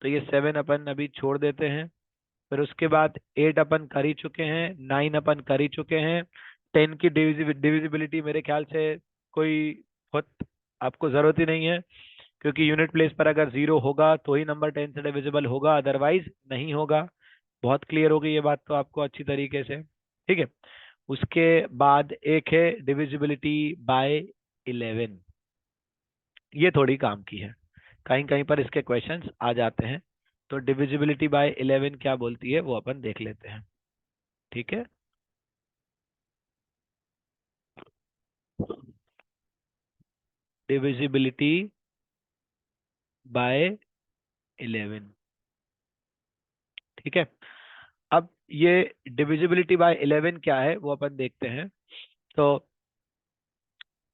तो ये 7 अपन अभी छोड़ देते हैं। फिर उसके बाद 8 अपन कर ही चुके हैं, 9 अपन कर ही चुके हैं। 10 की डिविजिबिलिटी मेरे ख्याल से कोई बहुत आपको जरूरत ही नहीं है, क्योंकि यूनिट प्लेस पर अगर 0 होगा तो ही नंबर 10 से डिविजिबल होगा, अदरवाइज नहीं होगा। बहुत क्लियर हो गई ये बात तो आपको अच्छी तरीके से। ठीक है, उसके बाद एक है डिविजिबिलिटी बाय 11। ये थोड़ी काम की है, कहीं कहीं पर इसके क्वेश्चंस आ जाते हैं। तो डिविजिबिलिटी बाय 11 क्या बोलती है वो अपन देख लेते हैं। ठीक है, डिविजिबिलिटी बाय 11। ठीक है, अब ये डिविजिबिलिटी बाय 11 क्या है वो अपन देखते हैं। तो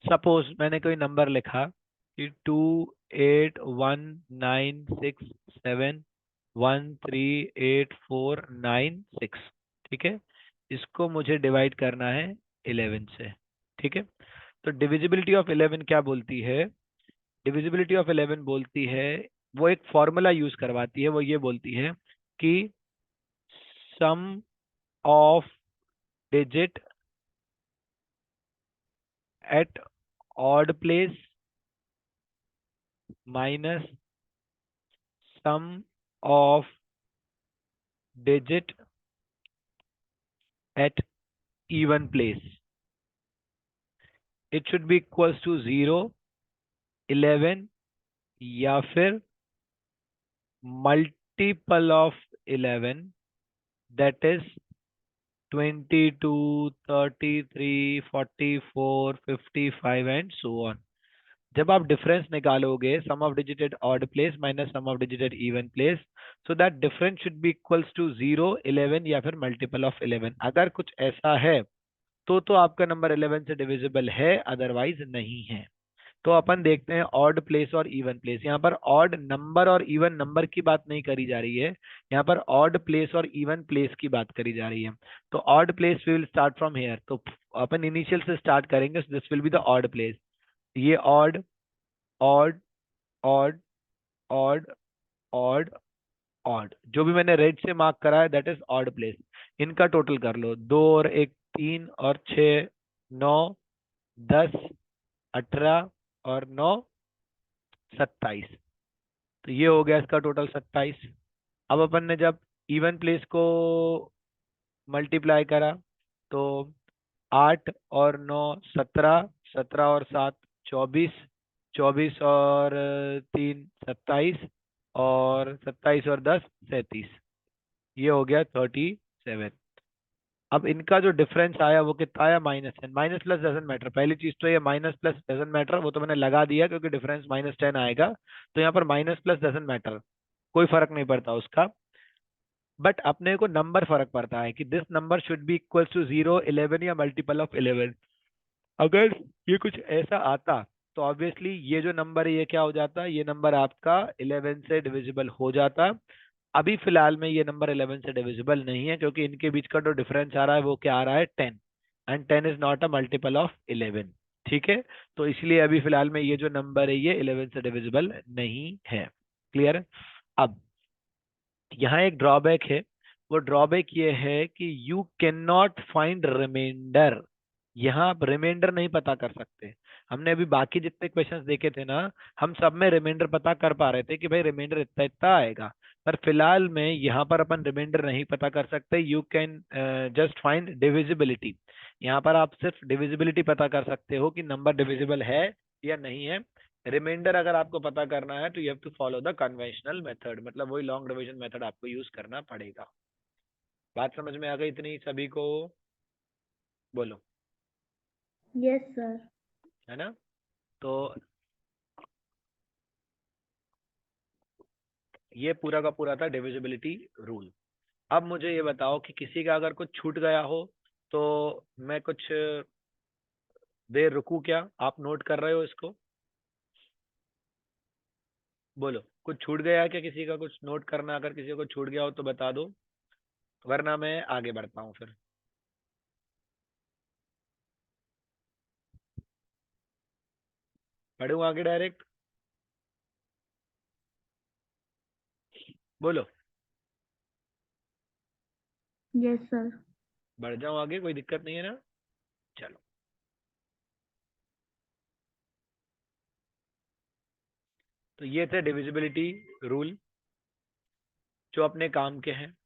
सपोज मैंने कोई नंबर लिखा कि 281967138496। ठीक है, इसको मुझे डिवाइड करना है 11 से। ठीक है, तो डिविजिबिलिटी ऑफ 11 क्या बोलती है? डिविजिबिलिटी ऑफ 11 बोलती है, वो एक फॉर्मूला यूज करवाती है, वो ये बोलती है कि sum of digit at odd place minus sum of digit at even place, it should be equals to 0, 11 या फिर multiple of 11, that is 22, 33, 44, 55 and so on. जब आप डिफरेंस निकालोगे sum of digit at odd place minus sum of digit at even place, so that difference should be equals to 0, 11 या फिर multiple of 11। अगर कुछ ऐसा है तो आपका नंबर 11 से डिविजिबल है, अदरवाइज नहीं है। तो अपन देखते हैं ऑड प्लेस और इवन प्लेस। यहाँ पर ऑड नंबर और इवन नंबर की बात नहीं करी जा रही है, यहाँ पर ऑड प्लेस और इवन प्लेस की बात करी जा रही है। तो odd place we will start from here, तो अपन इनिशियल से स्टार्ट करेंगे, this will be the odd place. ये odd odd odd odd odd odd, जो भी मैंने रेड से मार्क करा है दैट इज ऑड प्लेस। इनका टोटल कर लो, 2 और 1 3 और 6 9 10 18 और 9 27। तो ये हो गया इसका टोटल 27। अब अपन ने जब इवन प्लेस को मल्टीप्लाई करा, तो 8 और 9 17, 17 और 7 24, 24 और 3 27, और 27 और 10 37। ये हो गया 37। अब इनका जो डिफरेंस आया वो कितना आया? -10। माइनस प्लस डजेंट मैटर, पहली चीज तो ये माइनस प्लस डजेंट मैटर, वो तो मैंने लगा दिया क्योंकि डिफरेंस -10 आएगा, तो यहाँ पर माइनस प्लस डजेंट मैटर, कोई फर्क नहीं पड़ता उसका। बट अपने को नंबर फर्क पड़ता है कि this number should be equal to 0, 11 या मल्टीपल ऑफ 11। अगर ये कुछ ऐसा आता तो ऑब्वियसली ये जो नंबर है ये क्या हो जाता, ये नंबर आपका 11 से डिविजिबल हो जाता। अभी फिलहाल में ये नंबर 11 से डिविजिबल नहीं है, क्योंकि इनके बीच का जो डिफरेंस आ रहा है वो क्या आ रहा है? 10, and 10 is not a multiple of 11। ठीक है, तो इसलिए अभी फिलहाल में ये जो नंबर है ये 11 से डिविजिबल नहीं है। क्लियर है? अब यहाँ एक ड्रॉबैक है, वो ड्रॉबैक ये है कि you can not find remainder. यहाँ आप रिमाइंडर नहीं पता कर सकते। हमने अभी बाकी जितने क्वेश्चंस देखे थे ना, हम सब में रिमाइंडर पता कर पा रहे थे कि भाई रिमाइंडर इतना इतना आएगा, पर फिलहाल में यहाँ पर अपन रिमाइंडर नहीं पता कर सकते। You can just find divisibility. यहाँ पर आप सिर्फ डिविजिबिलिटी पता कर सकते हो कि नंबर डिविजिबल है या नहीं है। रिमाइंडर अगर आपको पता करना है तो you have to follow the conventional method, मतलब वही लॉन्ग डिवीजन मेथड आपको यूज करना पड़ेगा। बात समझ में आ गई इतनी सभी को? बोलो। Yes sir. है ना? तो ये पूरा का पूरा था डिविजिबिलिटी रूल। अब मुझे ये बताओ कि किसी का अगर कुछ छूट गया हो तो मैं कुछ देर रुकूं क्या? आप नोट कर रहे हो इसको? बोलो, कुछ छूट गया है क्या? किसी का कुछ नोट करना, अगर किसी को छूट गया हो तो बता दो, वरना मैं आगे बढ़ता हूँ फिर। बढ़ूं आगे डायरेक्ट? बोलो। Yes sir. बढ़ जाऊं आगे, कोई दिक्कत नहीं है ना? चलो, तो ये थे डिविजिबिलिटी रूल जो अपने काम के हैं।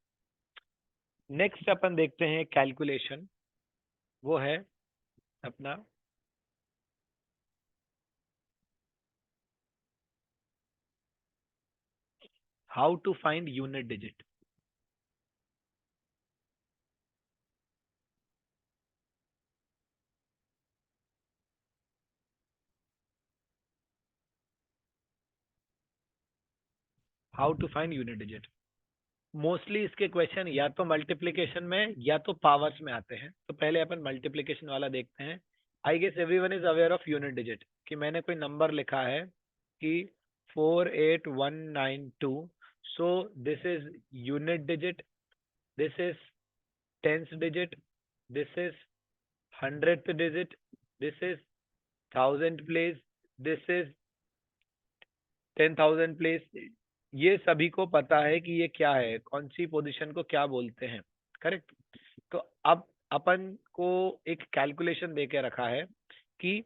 नेक्स्ट अपन देखते हैं कैलकुलेशन, वो है अपना how to find unit digit. How to find unit digit. Mostly इसके क्वेश्चन या तो मल्टीप्लिकेशन में या तो पावर्स में आते हैं, तो पहले अपन मल्टीप्लिकेशन वाला देखते हैं। I guess everyone is aware of unit digit, कि मैंने कोई नंबर लिखा है कि 48192, so this is unit digit, this is tenth digit, this is hundred digit, this is thousand place, this is 10,000 place. ये सभी को पता है कि ये क्या है, कौन सी पोजीशन को क्या बोलते हैं। करेक्ट? तो अब अपन को एक कैलकुलेशन दे के रखा है कि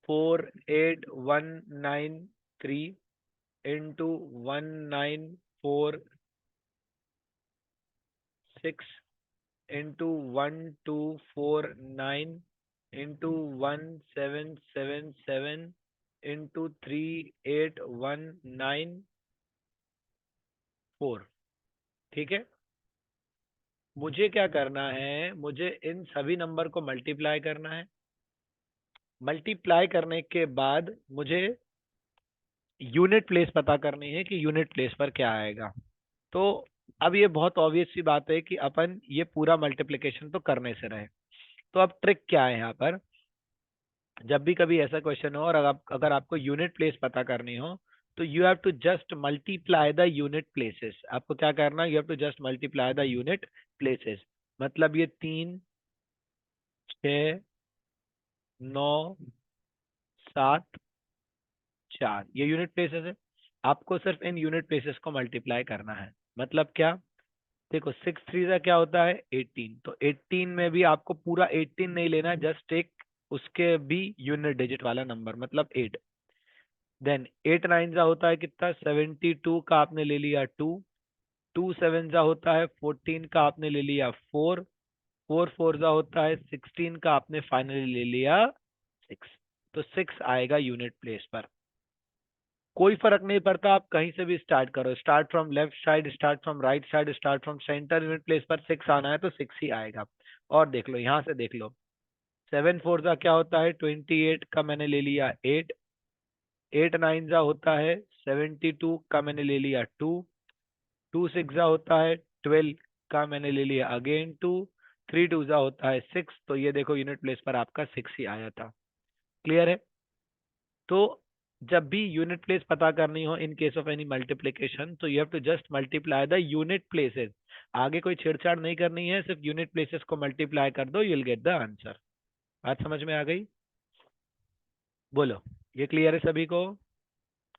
48193 इंटू 1946 इंटू 1249 इंटू 1777 इंटू 38194। ठीक है? मुझे क्या करना है, मुझे इन सभी नंबर को मल्टीप्लाई करना है। मल्टीप्लाई करने के बाद मुझे यूनिट प्लेस पता करनी है कि यूनिट प्लेस पर क्या आएगा। तो अब ये बहुत ऑब्वियस सी बात है कि अपन ये पूरा मल्टीप्लिकेशन तो करने से रहे। तो अब ट्रिक क्या है यहाँ पर, जब भी कभी ऐसा क्वेश्चन हो और अगर आपको यूनिट प्लेस पता करनी हो, तो you have to just multiply the unit places. आपको क्या करना है, you have to just multiply the unit places. मतलब ये 3, 6, 9, 7, 4 ये यूनिट प्लेसेस है। आपको सिर्फ इन यूनिट प्लेसेस को मल्टीप्लाई करना है। मतलब क्या? देखो 6 3 का क्या होता है 18, तो 18 में भी आपको पूरा 18 नहीं लेना, जस्ट एक उसके भी यूनिट डिजिट वाला नंबर, मतलब 8। देन 8 9 जा होता है कितना 72 का आपने ले लिया 2, 2 7 जा होता है 14 का आपने ले लिया 4, 4 4 जा होता है 16 का आपने फाइनली ले लिया 6। तो 6 आएगा यूनिट प्लेस पर। कोई फर्क नहीं पड़ता, आप कहीं से भी स्टार्ट करो, start from left side, start from right side, start from centre, unit place पर 6 आना है तो 6 ही आएगा। और देख लो, यहाँ से देख लो, 7 4 का क्या होता है 28 का मैंने ले लिया 8, 8 9 जा होता है 72 का मैंने ले लिया 2, 2 6 जा होता है 12 का मैंने ले लिया अगेन 2, 3 2 जा होता है 6। तो ये देखो यूनिट प्लेस पर आपका 6 ही आया था। क्लियर है? तो जब भी यूनिट प्लेस पता करनी हो in case of any multiplication, तो you have to just multiply the unit places. आगे कोई छेड़छाड़ नहीं करनी है, सिर्फ यूनिट प्लेसेस को मल्टीप्लाई कर दो, you will get the answer. बात समझ में आ गई? बोलो, ये क्लियर है सभी को?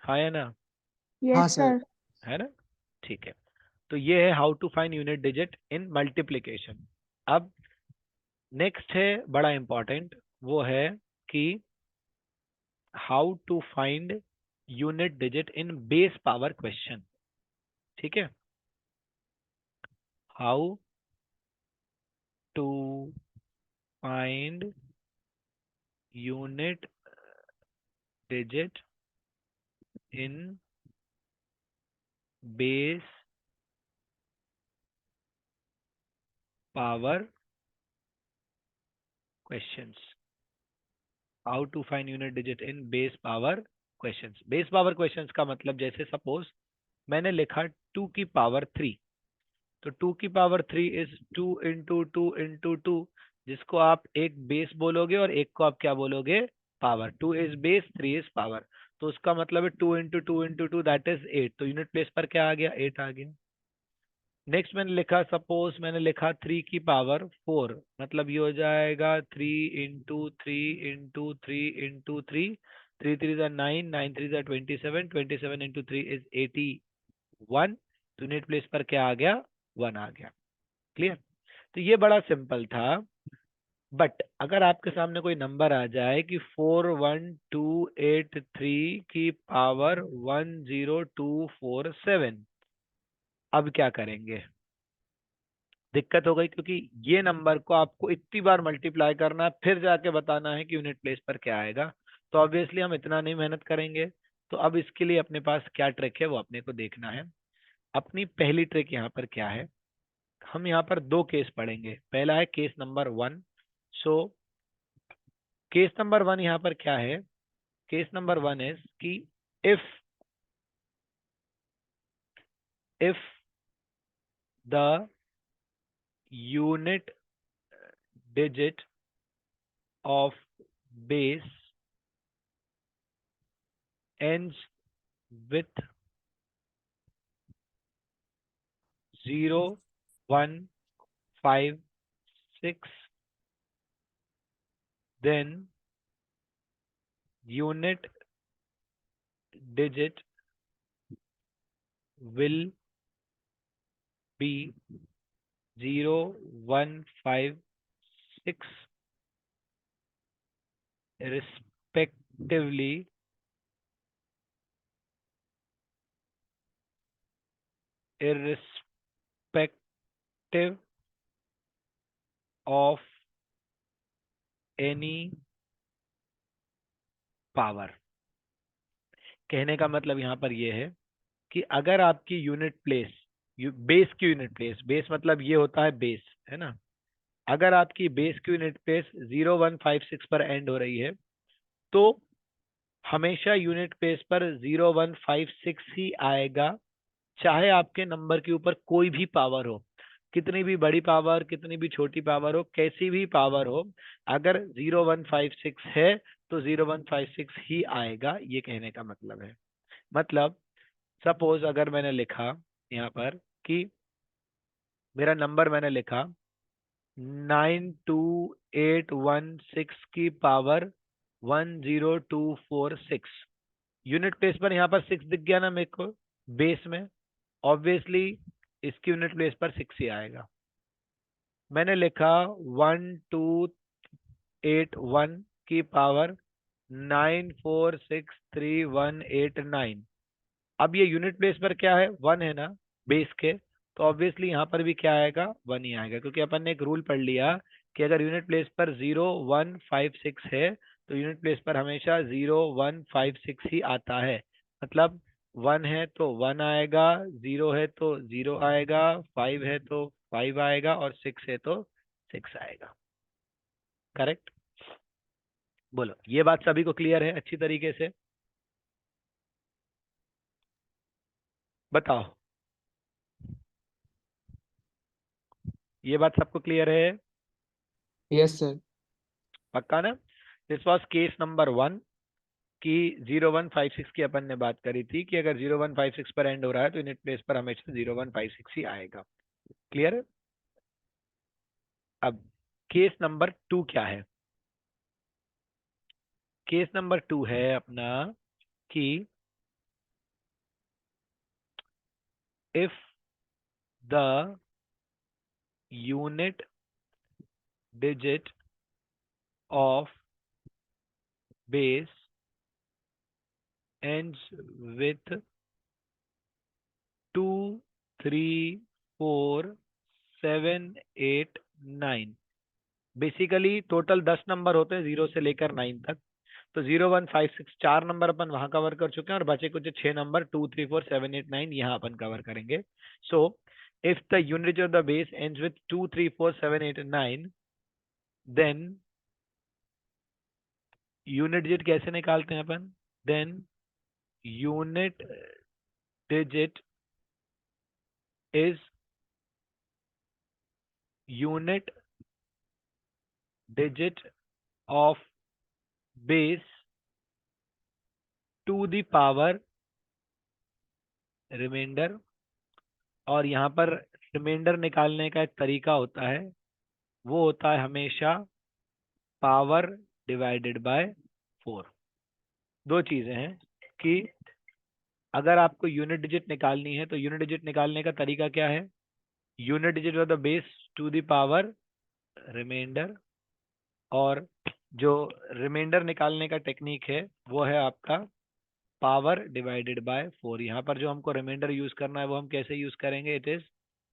हाँ या ना? हाँ यस सर। सर। है ना? ठीक है। तो ये है how to find unit digit in multiplication. अब नेक्स्ट है बड़ा इंपॉर्टेंट, वो है कि how to find unit digit in base power question. ठीक है, how to find unit digit in base power questions. How to find unit digit in base power questions. Base power questions का मतलब जैसे suppose मैंने लिखा 2 की power 3, तो 2 की पावर 3 इज 2 इंटू 2 इंटू 2, जिसको आप एक बेस बोलोगे और एक को आप क्या बोलोगे? Power. 2 is base, 3 is power, तो उसका मतलब है 2 इंटू 2 इंटू 2 दैट इज 8। तो यूनिट प्लेस पर क्या आ गया? 8 आ गया। नेक्स्ट मैंने लिखा, सपोज मैंने लिखा 3 की पावर 4, मतलब ये हो जाएगा 3 इंटू 3 इंटू 3 इंटू 3, 3 3 जा 9, 9 3 जा 27, 27 इंटू 3 इज 81। तो यूनिट प्लेस पर क्या आ गया? 1 आ गया। क्लियर? तो ये बड़ा सिंपल था। बट अगर आपके सामने कोई नंबर आ जाए कि 41283 की पावर 10247, अब क्या करेंगे? दिक्कत हो गई, क्योंकि ये नंबर को आपको इतनी बार मल्टीप्लाई करना है, फिर जाके बताना है कि यूनिट प्लेस पर क्या आएगा। तो ऑब्वियसली हम इतना नहीं मेहनत करेंगे। तो अब इसके लिए अपने पास क्या ट्रिक है वो अपने को देखना है। अपनी पहली ट्रिक यहाँ पर क्या है? हम यहाँ पर दो केस पढ़ेंगे। पहला है case number 1। So case number 1 यहाँ पर क्या है? केस नंबर 1 इज कि if if the unit digit of base ends with 0, 1, 5, 6, then unit digit will be 0, 1, 5, 6 respectively, irrespective of any power। कहने का मतलब यहाँ पर ये है कि अगर आपकी यूनिट प्लेस, बेस की यूनिट प्लेस, बेस मतलब ये होता है बेस, है ना? अगर आपकी बेस की यूनिट प्लेस 0156 पर एंड हो रही है, तो हमेशा यूनिट प्लेस पर 0156 ही आएगा, चाहे आपके नंबर के ऊपर कोई भी पावर हो, कितनी भी बड़ी पावर, कितनी भी छोटी पावर हो, कैसी भी पावर हो, अगर 0156 है तो 0156 ही आएगा, ये कहने का मतलब है। मतलब सपोज अगर मैंने लिखा यहाँ पर कि मेरा नंबर मैंने लिखा 92816 की पावर 10246, यूनिट प्लेस पर यहाँ पर 6 दिख गया ना मेरे को बेस में, ऑब्वियसली इसकी यूनिट प्लेस पर 6 ही आएगा। मैंने लिखा 12881 की पावर 9463189, अब ये यूनिट प्लेस पर क्या है? 1 है ना बेस के, तो ऑब्वियसली यहाँ पर भी क्या आएगा? 1 ही आएगा, क्योंकि अपन ने एक रूल पढ़ लिया कि अगर यूनिट प्लेस पर 0156 है तो यूनिट प्लेस पर हमेशा 0156 ही आता है। मतलब 1 है तो 1 आएगा, 0 है तो 0 आएगा, 5 है तो 5 आएगा, और 6 है तो 6 आएगा। करेक्ट? बोलो, ये बात सभी को क्लियर है अच्छी तरीके से? बताओ, ये बात सबको क्लियर है? Yes sir. पक्का ना? दिस वॉज केस नंबर 1 की 0156 की अपन ने बात करी थी कि अगर 0156 पर एंड हो रहा है तो यूनिट प्लेस पर हमेशा 0156 ही आएगा। क्लियर है? अब केस नंबर 2 क्या है? केस नंबर 2 है अपना कि if the unit digit of base ends with 2, 3, 4, 7, 8, 9। Basically total 10 number होते हैं 0 से लेकर 9 तक। तो 0, 1, 5, 6 4 नंबर अपन वहां कवर कर चुके हैं और बचे कुछ 6 नंबर 2, 3, 4, 7, 8, 9 यहाँ अपन कवर करेंगे। So if the unit of the base ends with 2, 3, 4, 7, 8, 9, then unit digit कैसे निकालते हैं अपन? Then unit digit is unit digit of base to the power remainder। और यहाँ पर रिमाइंडर निकालने का एक तरीका होता है, वो होता है हमेशा पावर डिवाइडेड बाय 4। दो चीजें हैं कि अगर आपको यूनिट डिजिट निकालनी है तो यूनिट डिजिट निकालने का तरीका क्या है? Unit digit of the base to the power remainder. और जो रिमाइंडर निकालने का टेक्निक है वो है आपका पावर डिवाइडेड बाय 4। यहाँ पर जो हमको रिमाइंडर यूज करना है वो हम कैसे यूज करेंगे? It is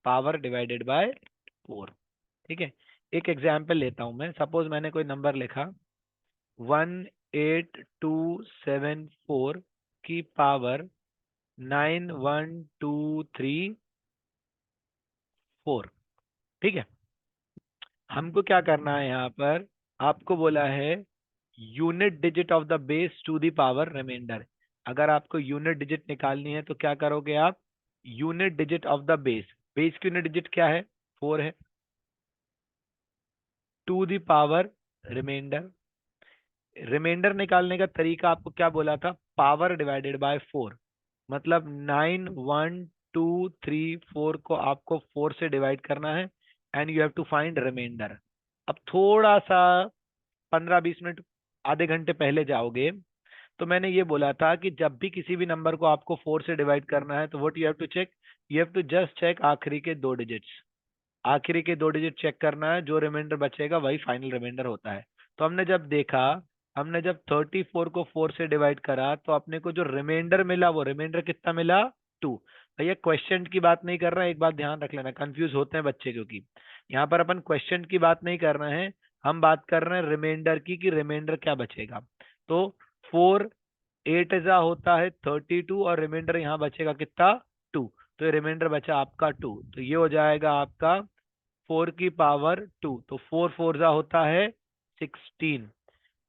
power divided by 4। ठीक है, एक एग्जाम्पल लेता हूं मैं। सपोज मैंने कोई नंबर लिखा 18274 की पावर 91234। ठीक है, हमको क्या करना है यहाँ पर? आपको बोला है unit digit of the base to the power remainder. अगर आपको यूनिट डिजिट निकालनी है तो क्या करोगे आप? Unit digit of the base, base की यूनिट डिजिट क्या है? 4 है, to the power remainder. Remainder निकालने का तरीका आपको क्या बोला था? Power divided by 4। मतलब 91234 को आपको 4 से डिवाइड करना है and you have to find remainder. अब थोड़ा सा 15-20 मिनट आधे घंटे पहले जाओगे तो मैंने ये बोला था कि जब भी किसी भी नंबर को आपको 4 से डिवाइड करना है तो what you have to check? You have to just check आखिरी के 2 डिजिट्स। आखिरी के 2 डिजिट चेक करना है, जो रिमाइंडर बचेगा वही फाइनल रिमाइंडर होता है। तो हमने जब देखा, हमने जब 34 को 4 से डिवाइड करा तो अपने को जो रिमाइंडर मिला वो रिमाइंडर कितना मिला? 2। भैया क्वेश्चन की बात नहीं कर रहे हैं, एक बात ध्यान रख लेना, कंफ्यूज होते हैं बच्चे, क्योंकि यहाँ पर अपन क्वेश्चन की बात नहीं कर रहे हैं, हम बात कर रहे हैं रिमाइंडर की कि रिमाइंडर क्या बचेगा। तो 4 8 जा होता है 32 और रिमाइंडर यहाँ बचेगा कितना? 2। तो ये रिमाइंडर बचा आपका 2, तो ये हो जाएगा आपका 4 की पावर 2। तो 4 4 जा होता है 16।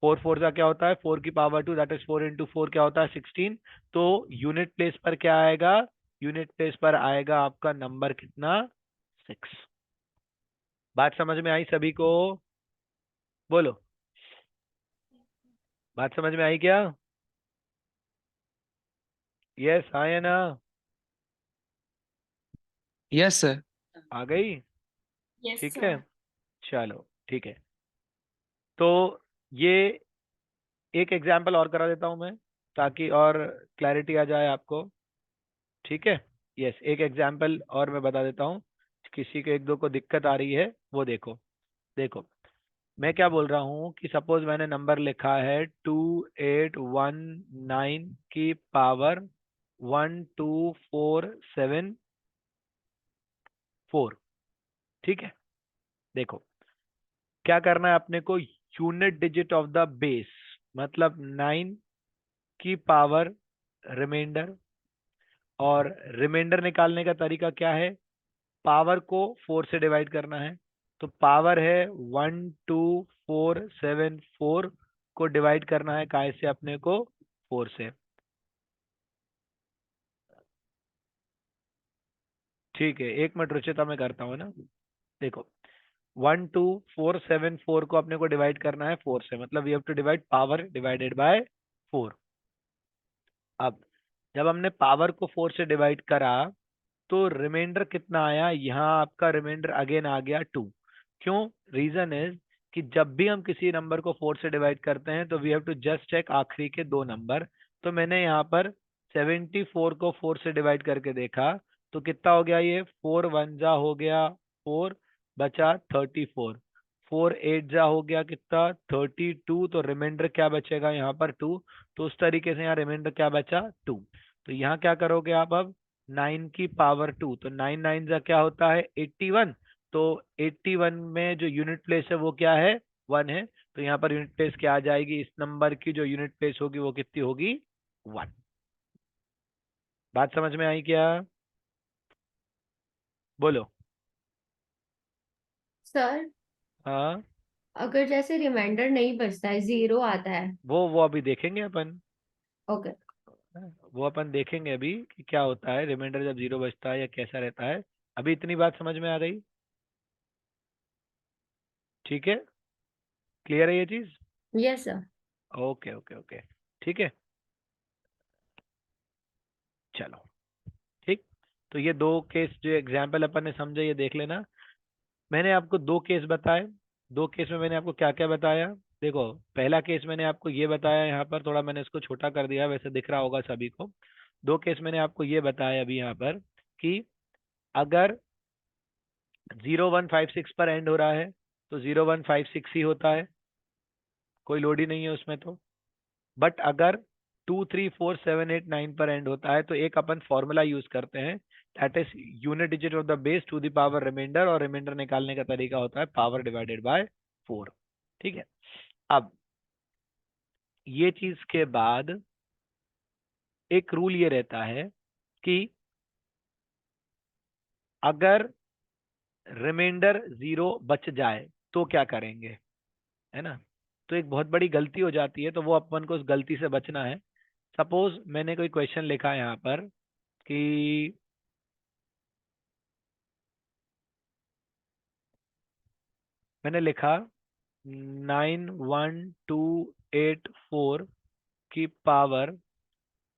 4 4 जा क्या होता है? 4 की पावर 2, दैट इज 4 इंटू 4 क्या होता है? 16। तो यूनिट प्लेस पर क्या आएगा? यूनिट प्लेस पर आएगा आपका नंबर कितना? 6। बात समझ में आई सभी को? बोलो, बात समझ में आई क्या? यस, हाँ या ना? Yes sir. आ गई? Yes, ठीक sir. है, चलो ठीक है। तो ये एक एग्जाम्पल और करा देता हूं मैं ताकि और क्लैरिटी आ जाए आपको। ठीक है, यस, एक एग्जाम्पल और मैं बता देता हूँ, किसी के एक दो को दिक्कत आ रही है वो देखो। देखो मैं क्या बोल रहा हूँ कि सपोज मैंने नंबर लिखा है 2819 की पावर 12474। ठीक है, देखो क्या करना है अपने को? Unit digit of the base, मतलब 9 की पावर रिमाइंडर। और रिमाइंडर निकालने का तरीका क्या है? पावर को 4 से डिवाइड करना है। तो पावर है 12474 को डिवाइड करना है काय से अपने को? 4 से। ठीक है, एक मिनट रुचिता मैं करता हूँ ना। देखो 12474 को अपने को डिवाइड करना है 4 से, मतलब we have to divide power divided by 4। अब जब हमने पावर को 4 से डिवाइड करा तो रिमाइंडर कितना आया? यहाँ आपका रिमाइंडर अगेन आ गया 2। क्यों? रीजन इज कि जब भी हम किसी नंबर को 4 से डिवाइड करते हैं तो we have to just check आखिरी के 2 नंबर। तो मैंने यहाँ पर 74 को 4 से डिवाइड करके देखा तो कितना हो गया, ये 4 1 जा हो गया 4, बचा 34, 4 8 जा हो गया कितना 32, तो रिमाइंडर क्या बचेगा यहाँ पर 2। तो उस तरीके से यहाँ रिमाइंडर क्या बचा 2। तो यहाँ क्या करोगे आप अब 9 की पावर 2, तो 9 9 जा क्या होता है 81। तो 81 में जो यूनिट प्लेस है वो क्या है 1 है। तो यहाँ पर यूनिट प्लेस क्या आ जाएगी, इस नंबर की जो यूनिट प्लेस होगी वो कितनी होगी 1। बात समझ में आई क्या, बोलो। सर हाँ अगर जैसे रिमाइंडर नहीं बचता है, जीरो आता है। वो अभी देखेंगे अपन। ओके। वो अपन देखेंगे अभी कि क्या होता है रिमाइंडर जब 0 बचता है या कैसा रहता है। अभी इतनी बात समझ में आ गई, ठीक है, क्लियर है ये चीज। Yes sir. Okay okay okay, ठीक है, चलो ठीक। तो ये 2 केस जो एग्जाम्पल अपन ने समझे ये देख लेना। मैंने आपको 2 केस बताए। 2 केस में मैंने आपको क्या क्या बताया, देखो पहला केस मैंने आपको ये बताया, यहाँ पर थोड़ा मैंने इसको छोटा कर दिया, वैसे दिख रहा होगा सभी को। 2 केस मैंने आपको ये बताया अभी यहाँ पर कि अगर 0156 पर एंड हो रहा है तो 0156 ही होता है, कोई लोड ही नहीं है उसमें। तो बट अगर 2 3 4 7 8 9 पर एंड होता है तो एक अपन फॉर्मूला यूज करते हैं, that is unit digit of the base to the power remainder, और रिमाइंडर निकालने का तरीका होता है पावर डिवाइडेड बाय 4। ठीक है, अब ये चीज के बाद एक रूल ये रहता है कि अगर रिमाइंडर 0 बच जाए तो क्या करेंगे, है ना। तो एक बहुत बड़ी गलती हो जाती है, तो वो अपन को उस गलती से बचना है। सपोज मैंने कोई क्वेश्चन लिखा है यहाँ पर कि मैंने लिखा 91284 की पावर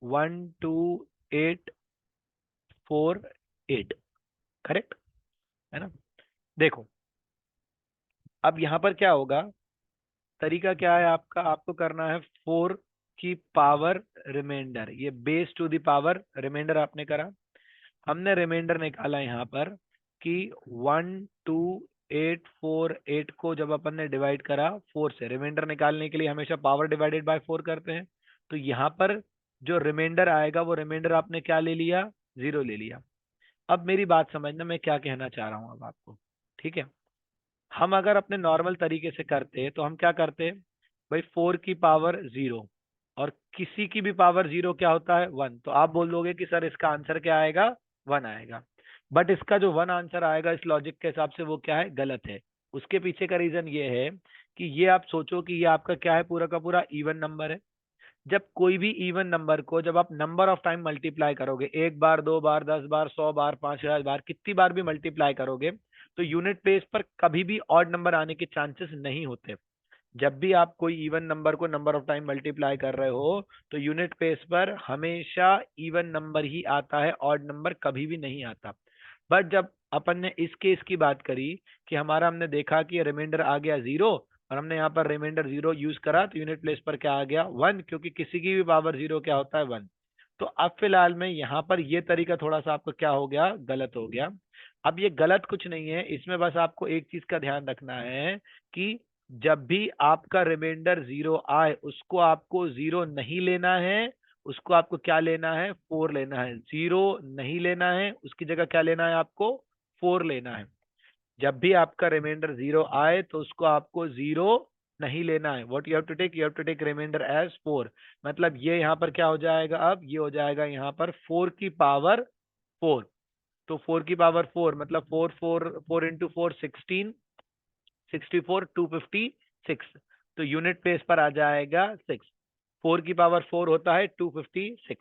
12848, करेक्ट है ना। देखो अब यहाँ पर क्या होगा, तरीका क्या है आपका, आपको करना है 4 की पावर रिमाइंडर, ये base to the power remainder आपने करा। हमने रिमाइंडर निकाला यहाँ पर कि 12848 को जब अपन ने डिवाइड करा 4 से, रिमाइंडर निकालने के लिए हमेशा पावर डिवाइडेड बाय 4 करते हैं। तो यहाँ पर जो रिमाइंडर आएगा वो रिमाइंडर आपने क्या ले लिया 0 ले लिया। अब मेरी बात समझना मैं क्या कहना चाह रहा हूँ अब आपको, ठीक है। हम अगर अपने नॉर्मल तरीके से करते तो हम क्या करते, भाई 4 की पावर 0 और किसी की भी पावर 0 क्या होता है 1, तो आप बोल दोगे कि सर इसका आंसर क्या आएगा 1 आएगा। बट इसका जो 1 आंसर आएगा इस लॉजिक के हिसाब से वो क्या है गलत है। उसके पीछे का रीजन ये है कि ये आप सोचो कि ये आपका क्या है पूरा का पूरा इवन नंबर है। जब कोई भी इवन नंबर को जब आप नंबर ऑफ टाइम मल्टीप्लाई करोगे, 1 बार 2 बार 10 बार 100 बार 5000 बार कितनी बार भी मल्टीप्लाई करोगे, तो यूनिट प्लेस पर कभी भी ऑड नंबर आने के चांसेस नहीं होते। जब भी आप कोई इवन नंबर को नंबर ऑफ टाइम मल्टीप्लाई कर रहे हो तो यूनिट प्लेस पर हमेशा इवन नंबर ही आता है, ऑड नंबर कभी भी नहीं आता। बट जब अपन ने इस केस की बात करी कि हमारा हमने देखा कि रिमाइंडर आ गया 0 और हमने यहाँ पर रिमाइंडर 0 यूज करा तो यूनिट प्लेस पर क्या आ गया 1, क्योंकि किसी की भी पावर 0 क्या होता है 1। तो अब फिलहाल में यहाँ पर ये तरीका थोड़ा सा आपका क्या हो गया गलत हो गया। अब ये गलत कुछ नहीं है, इसमें बस आपको एक चीज का ध्यान रखना है कि जब भी आपका रिमाइंडर 0 आए उसको आपको 0 नहीं लेना है, उसको आपको क्या लेना है 4 लेना है। 0 नहीं लेना है, उसकी जगह क्या लेना है आपको 4 लेना है। जब भी आपका रिमाइंडर 0 आए तो उसको आपको 0 नहीं लेना है। What you have to take, you have to take remainder as 4। मतलब ये यहाँ पर क्या हो जाएगा, अब ये हो जाएगा यहाँ पर 4 की पावर 4। तो 4 की पावर 4 मतलब 4 4 4 इंटू 4 16, 64 256। तो यूनिट प्लेस पर आ जाएगा 6। 4 की पावर 4 होता है 256।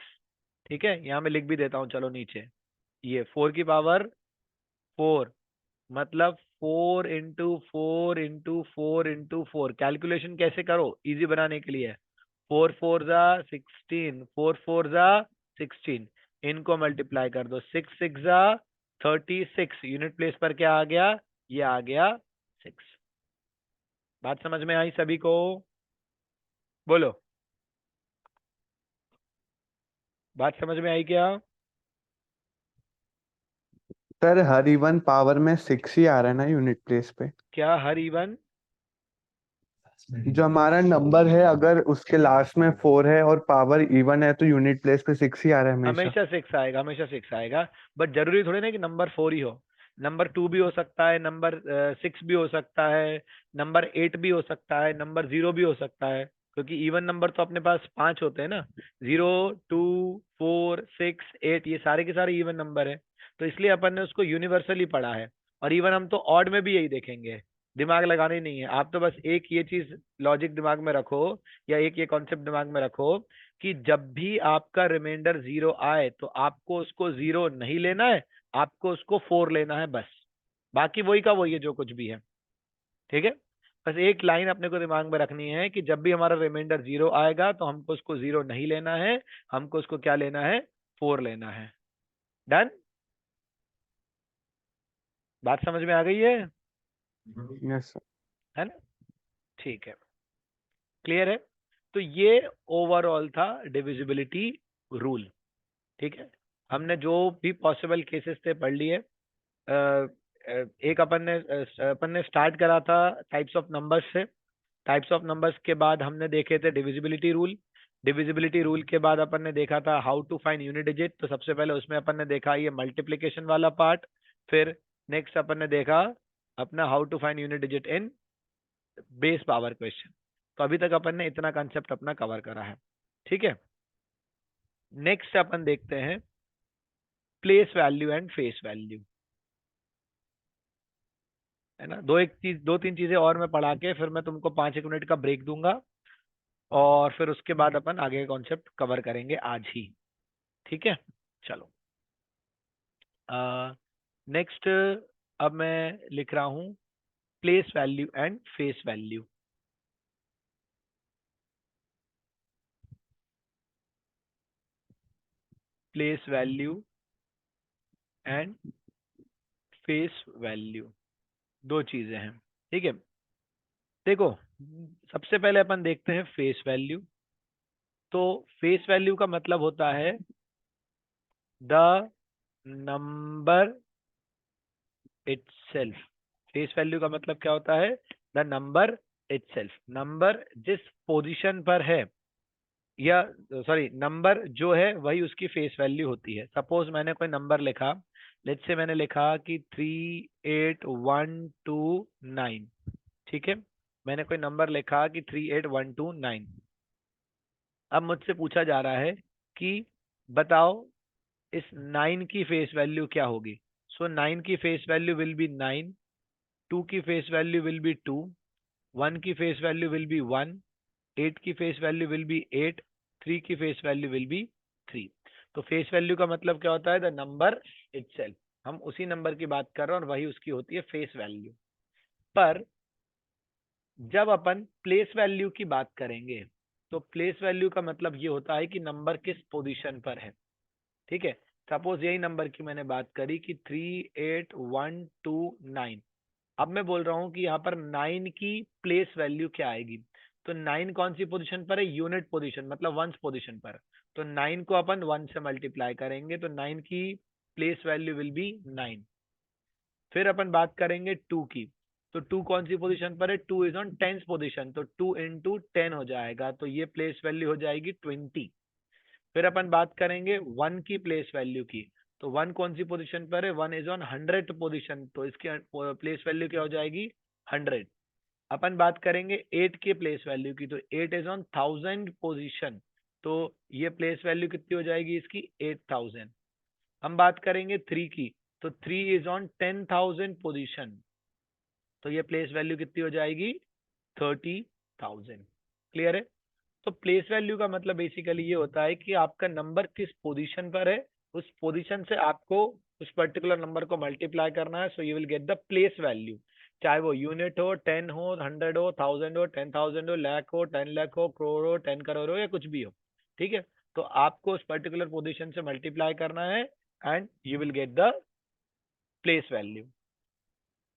ठीक है, यहाँ मैं लिख भी देता हूँ, चलो नीचे ये 4 की पावर 4 मतलब 4 इंटू 4 इंटू 4 इंटू 4। कैलकुलेशन कैसे करो इजी बनाने के लिए, 4 4 जा 16, 4 4 जा 16, इनको मल्टीप्लाई कर दो, 6 6 जा 36। यूनिट प्लेस पर क्या आ गया, ये आ गया 6। बात समझ में आई सभी को? बोलो, बात समझ में आई क्या? सर हर इवन पावर में 6 ही आ रहा है ना यूनिट प्लेस पे। क्या हर इवन? जो हमारा नंबर है अगर उसके लास्ट में 4 है और पावर इवन है तो यूनिट प्लेस पे 6 ही आ रहा है हमेशा। हमेशा 6 आएगा, हमेशा 6 आएगा। बट जरूरी थोड़ी ना कि नंबर 4 ही हो, नंबर 2 भी हो सकता है, नंबर 6 भी हो सकता है, नंबर 8 भी हो सकता है, नंबर 0 भी हो सकता है, क्योंकि इवन नंबर तो अपने पास 5 होते हैं ना। 0, 2, 4, 6, 8 ये सारे के सारे इवन नंबर है, तो इसलिए अपन ने उसको यूनिवर्सली पढ़ा है। और इवन हम तो ऑड में भी यही देखेंगे, दिमाग लगाने नहीं है। आप तो बस एक ये चीज लॉजिक दिमाग में रखो, या एक ये कॉन्सेप्ट दिमाग में रखो कि जब भी आपका रिमाइंडर 0 आए तो आपको उसको 0 नहीं लेना है, आपको उसको 4 लेना है बस। बाकी वही का वही है जो कुछ भी है, ठीक है। बस एक लाइन अपने को दिमाग में रखनी है कि जब भी हमारा रिमाइंडर 0 आएगा तो हमको उसको 0 नहीं लेना है, हमको उसको क्या लेना है, 4 लेना है। डन? बात समझ में आ गई यस सर। है ना? ठीक है, क्लियर है। तो ये ओवरऑल था डिविजिबिलिटी रूल, ठीक है। हमने जो भी पॉसिबल केसेस थे पढ़ लिए। एक अपन ने स्टार्ट करा था टाइप्स ऑफ नंबर्स से। टाइप्स ऑफ नंबर्स के बाद हमने देखे थे डिविजिबिलिटी रूल। डिविजिबिलिटी रूल के बाद अपन ने देखा था how to find unit digit. तो सबसे पहले उसमें अपन ने देखा ये मल्टीप्लिकेशन वाला पार्ट। फिर नेक्स्ट अपन ने देखा अपना how to find unit digit in base power question. तो अभी तक अपन ने इतना कंसेप्ट अपना कवर करा है, ठीक है। नेक्स्ट अपन देखते हैं place value and face value, है ना। दो तीन चीजें और मैं पढ़ा के फिर मैं तुमको 5-1 मिनट का ब्रेक दूंगा, और फिर उसके बाद अपन आगे का कॉन्सेप्ट कवर करेंगे आज ही, ठीक है। चलो, नेक्स्ट अब मैं लिख रहा हूं place value and face value. Place value and face value, दो चीजें हैं, ठीक है। देखो, सबसे पहले अपन देखते हैं फेस वैल्यू। तो फेस वैल्यू का मतलब होता है the number itself. Face value का मतलब क्या होता है? The number itself. नंबर जिस पोजीशन पर है, या सॉरी नंबर जो है वही उसकी फेस वैल्यू होती है। सपोज मैंने कोई नंबर लिखा, लेट्स से मैंने लिखा कि 38129, ठीक है। मैंने कोई नंबर लिखा कि 38129। अब मुझसे पूछा जा रहा है कि बताओ इस 9 की फेस वैल्यू क्या होगी। सो 9 की फेस वैल्यू विल बी 9, 2 की फेस वैल्यू विल बी 2, 1 की फेस वैल्यू विल बी 1, 8 की फेस वैल्यू विल बी 8, 3 की फेस वैल्यू विल बी 3। तो फेस वैल्यू का मतलब क्या होता है? The number itself. हम उसी नंबर की बात कर रहे हैं और वही उसकी होती है फेस वैल्यू। पर जब अपन प्लेस वैल्यू की बात करेंगे तो प्लेस वैल्यू का मतलब ये होता है कि नंबर किस पोजीशन पर है, ठीक है। सपोज यही नंबर की मैंने बात करी कि 38129। अब मैं बोल रहा हूं कि यहाँ पर 9 की प्लेस वैल्यू क्या आएगी। तो 9 कौन सी पोजीशन पर है? यूनिट पोजीशन, मतलब वंस पोजीशन पर। तो 9 को अपन 1 से मल्टीप्लाई करेंगे तो 9 की प्लेस वैल्यू विल बी 9। फिर अपन बात करेंगे 2 की। तो 2 कौन सी पोजीशन पर है? 2 इज ऑन 10th पोजीशन, तो 2 इंटू 10 हो जाएगा, तो ये प्लेस वैल्यू हो जाएगी 20। फिर अपन बात करेंगे 1 की प्लेस वैल्यू की। तो 1 कौन सी पोजीशन पर है? 1 इज ऑन 100th पोजीशन, तो इसकी प्लेस वैल्यू क्या हो जाएगी? 100। अपन बात करेंगे 8 के प्लेस वैल्यू की। तो 8 इज ऑन 1000 पोजीशन, तो ये प्लेस वैल्यू कितनी हो जाएगी इसकी? 8000। हम बात करेंगे 3 की। तो 3 इज ऑन 10,000 पोजीशन, तो ये प्लेस वैल्यू कितनी हो जाएगी? 30,000। क्लियर है? तो प्लेस वैल्यू का मतलब बेसिकली ये होता है कि आपका नंबर किस पोजीशन पर है, उस पोजीशन से आपको उस पर्टिकुलर नंबर को मल्टीप्लाई करना है। So you will get the place value, चाहे वो यूनिट हो, 10 हो, 100 हो, 1000 हो, 10,000 हो, लाख हो, 10 लाख हो, करोड़ हो, 10 करोड़ हो, या कुछ भी हो, ठीक है। तो आपको उस पर्टिकुलर पोजीशन से मल्टीप्लाई करना है and you will get the place value.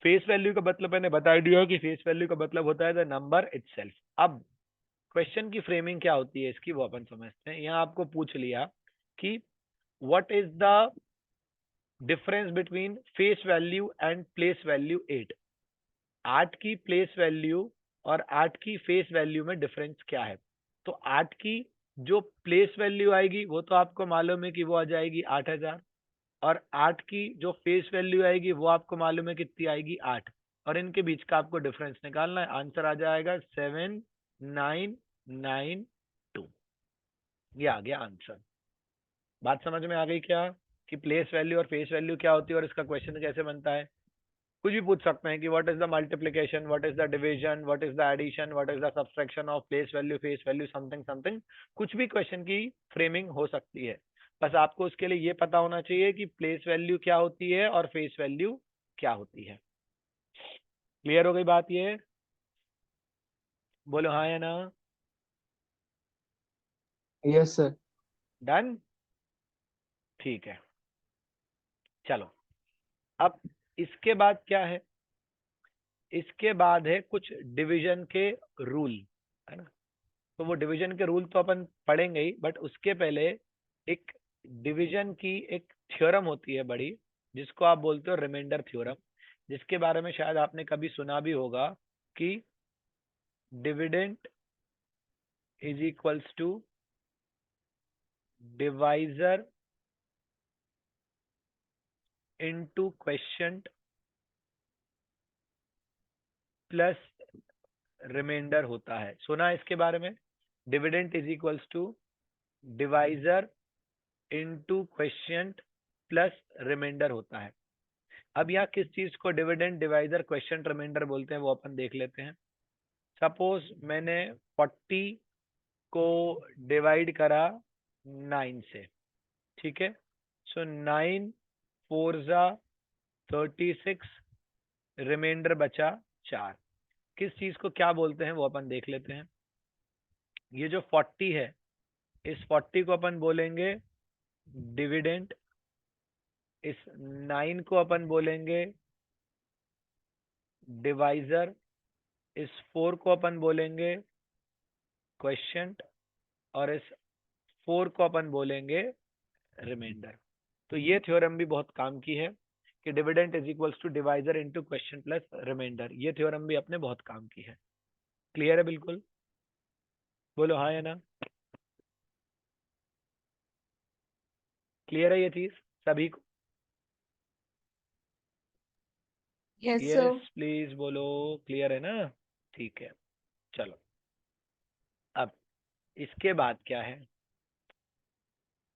Face value का मतलब मैंने बता दिया कि फेस वैल्यू का मतलब होता है द नंबर इटसेल्फ। अब क्वेश्चन की फ्रेमिंग क्या होती है इसकी वो अपन समझते हैं। यहाँ आपको पूछ लिया कि what is the difference between face value and place value 8। 8 की प्लेस वैल्यू और 8 की फेस वैल्यू में डिफरेंस क्या है? तो 8 की जो प्लेस वैल्यू आएगी वो तो आपको मालूम है कि वो आ जाएगी 8000, और 8 की जो फेस वैल्यू आएगी वो आपको मालूम है कितनी आएगी 8, और इनके बीच का आपको डिफरेंस निकालना है। आंसर आ जाएगा 7992। ये आ गया आंसर। बात समझ में आ गई क्या कि प्लेस वैल्यू और फेस वैल्यू क्या होती है और इसका क्वेश्चन कैसे बनता है? कुछ भी पूछ सकते हैं कि what is the multiplication, what is the division, what is the addition, what is the subtraction of place value face value, something something. कुछ भी क्वेश्चन की फ्रेमिंग हो सकती है। बस आपको उसके लिए ये पता होना चाहिए कि प्लेस वैल्यू क्या होती है और फेस वैल्यू क्या होती है। क्लियर हो गई बात? ये बोलो हाँ या ना। Yes sir. डन, ठीक है। चलो अब इसके बाद क्या है? इसके बाद है कुछ डिवीजन के रूल, है ना। तो वो डिवीजन के रूल तो अपन पढ़ेंगे ही, बट उसके पहले एक डिवीजन की एक थ्योरम होती है बड़ी, जिसको आप बोलते हो रिमाइंडर थ्योरम, जिसके बारे में शायद आपने कभी सुना भी होगा कि dividend is equals to divisor into quotient plus remainder होता है। सुना है इसके बारे में? Dividend is equals to divisor into quotient plus remainder होता है। अब यहाँ किस चीज को डिविडेंड, डिवाइजर, क्वेश्चन, रिमाइंडर बोलते हैं वो अपन देख लेते हैं। सपोज मैंने 40 को डिवाइड करा 9 से, ठीक है। सो 9 4 जा 36, रिमाइंडर बचा 4। किस चीज को क्या बोलते हैं वो अपन देख लेते हैं। ये जो 40 है, इस 40 को अपन बोलेंगे डिविडेंड, इस 9 को अपन बोलेंगे डिवाइजर, इस 4 को अपन बोलेंगे क्वेश्चन, और इस 4 को अपन बोलेंगे रिमाइंडर। तो ये थ्योरम भी बहुत काम की है कि dividend is equals to divisor into quotient plus remainder. ये थ्योरम भी अपने बहुत काम की है। क्लियर है बिल्कुल? बोलो हाँ या ना। क्लियर है ये चीज सभी को? Yes sir. यस प्लीज बोलो, क्लियर है ना? ठीक है। चलो अब इसके बाद क्या है?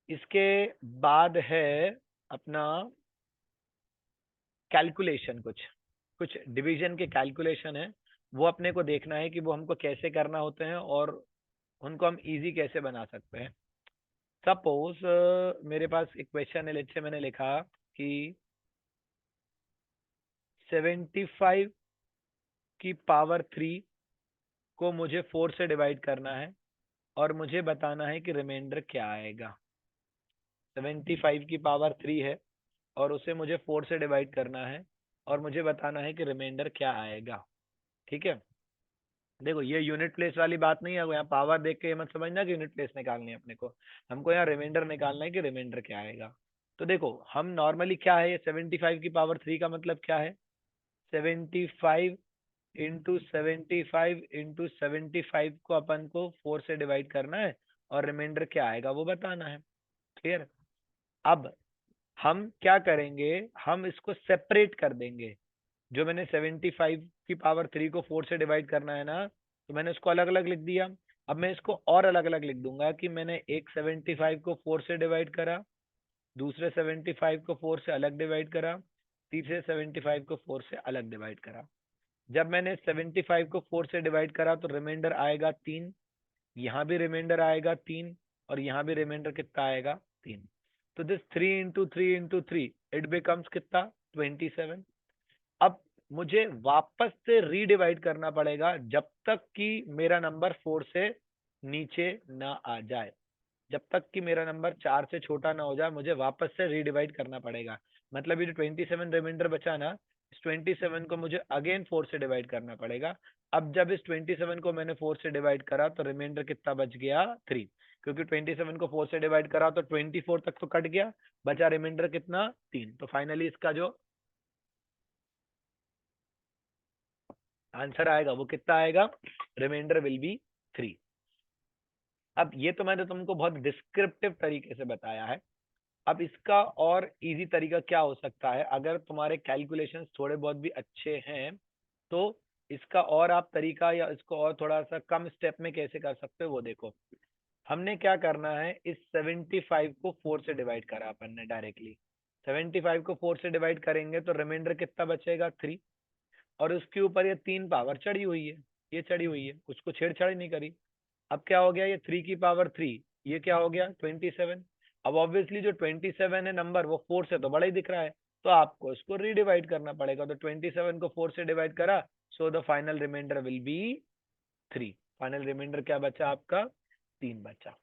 इसके बाद है अपना कैलकुलेशन। कुछ कुछ डिवीजन के कैलकुलेशन है, वो अपने को देखना है कि वो हमको कैसे करना होते हैं और उनको हम इजी कैसे बना सकते हैं। सपोज मेरे पास एक क्वेश्चन है, लेट्स से मैंने लिखा कि 75 की पावर 3 को मुझे 4 से डिवाइड करना है और मुझे बताना है कि रिमाइंडर क्या आएगा। 75 की पावर 3 है और उसे मुझे 4 से डिवाइड करना है और मुझे बताना है कि रिमाइंडर क्या आएगा। ठीक है। देखो ये यूनिट प्लेस वाली बात नहीं है, यहाँ पावर देख के मत समझना कि यूनिट प्लेस निकालनी है अपने को, हमको यहाँ रिमाइंडर निकालना है कि रिमाइंडर क्या आएगा। तो देखो हम नॉर्मली क्या है, ये 75 की पावर 3 का मतलब क्या है, 75 इंटू 75 इंटू 75 को अपन को 4 से डिवाइड करना है और रिमाइंडर क्या आएगा वो बताना है। क्लियर? अब हम क्या करेंगे, हम इसको सेपरेट कर देंगे। जो मैंने 75 की पावर 3 को 4 से डिवाइड करना है ना, तो मैंने इसको अलग अलग लिख दिया। अब मैं इसको और अलग अलग लिख दूंगा कि मैंने एक 75 को 4 से डिवाइड करा, दूसरे 75 को 4 से अलग डिवाइड करा, तीसरे 75 को 4 से अलग डिवाइड करा। जब मैंने 75 को 4 से डिवाइड करा तो रिमाइंडर आएगा 3, यहाँ भी रिमाइंडर आएगा 3, और यहाँ भी रिमाइंडर कितना आएगा 3। तो this 3 into 3 into 3 it becomes कितना 27। अब मुझे वापस से रीडिवाइड करना पड़ेगा जब तक कि मेरा नंबर 4 से नीचे ना आ जाए। जब तक कि मेरा नंबर 4 से छोटा ना हो जाए मुझे वापस से रीडिवाइड करना पड़ेगा। मतलब ये जो 27 रिमाइंडर बचा ना, इस 27 को मुझे अगेन 4 से डिवाइड करना पड़ेगा। अब जब इस 27 को मैंने 4 से डिवाइड करा तो रिमाइंडर कितना बच गया 3, क्योंकि 27 को 4 से डिवाइड करा तो 24 तक तो कट गया, बचा रिमाइंडर कितना 3। तो फाइनली इसका जो आंसर आएगा वो कितना आएगा, रिमाइंडर विल बी 3। अब ये तो मैंने तुमको बहुत डिस्क्रिप्टिव तरीके से बताया है। अब इसका और इजी तरीका क्या हो सकता है, अगर तुम्हारे कैलकुलेशंस थोड़े बहुत भी अच्छे हैं तो इसका और आप तरीका या इसको और थोड़ा सा कम स्टेप में कैसे कर सकते हो वो देखो। हमने क्या करना है, इस 75 को 4 से डिवाइड करा अपन ने डायरेक्टली। 75 को 4 से डिवाइड करेंगे तो रिमाइंडर कितना बचेगा 3, और उसके ऊपर ये 3 पावर चढ़ी हुई है, ये चढ़ी हुई है, उसको छेड़छाड़ नहीं करी। अब क्या हो गया, ये 3 की पावर 3, ये क्या हो गया 27। अब ऑब्वियसली जो 27 है नंबर वो 4 से तो बड़ा ही दिख रहा है, तो आपको इसको रीडिवाइड करना पड़ेगा। तो 27 को 4 से डिवाइड करा, so the final remainder will be 3। Final remainder क्या बचा आपका 3 बचा।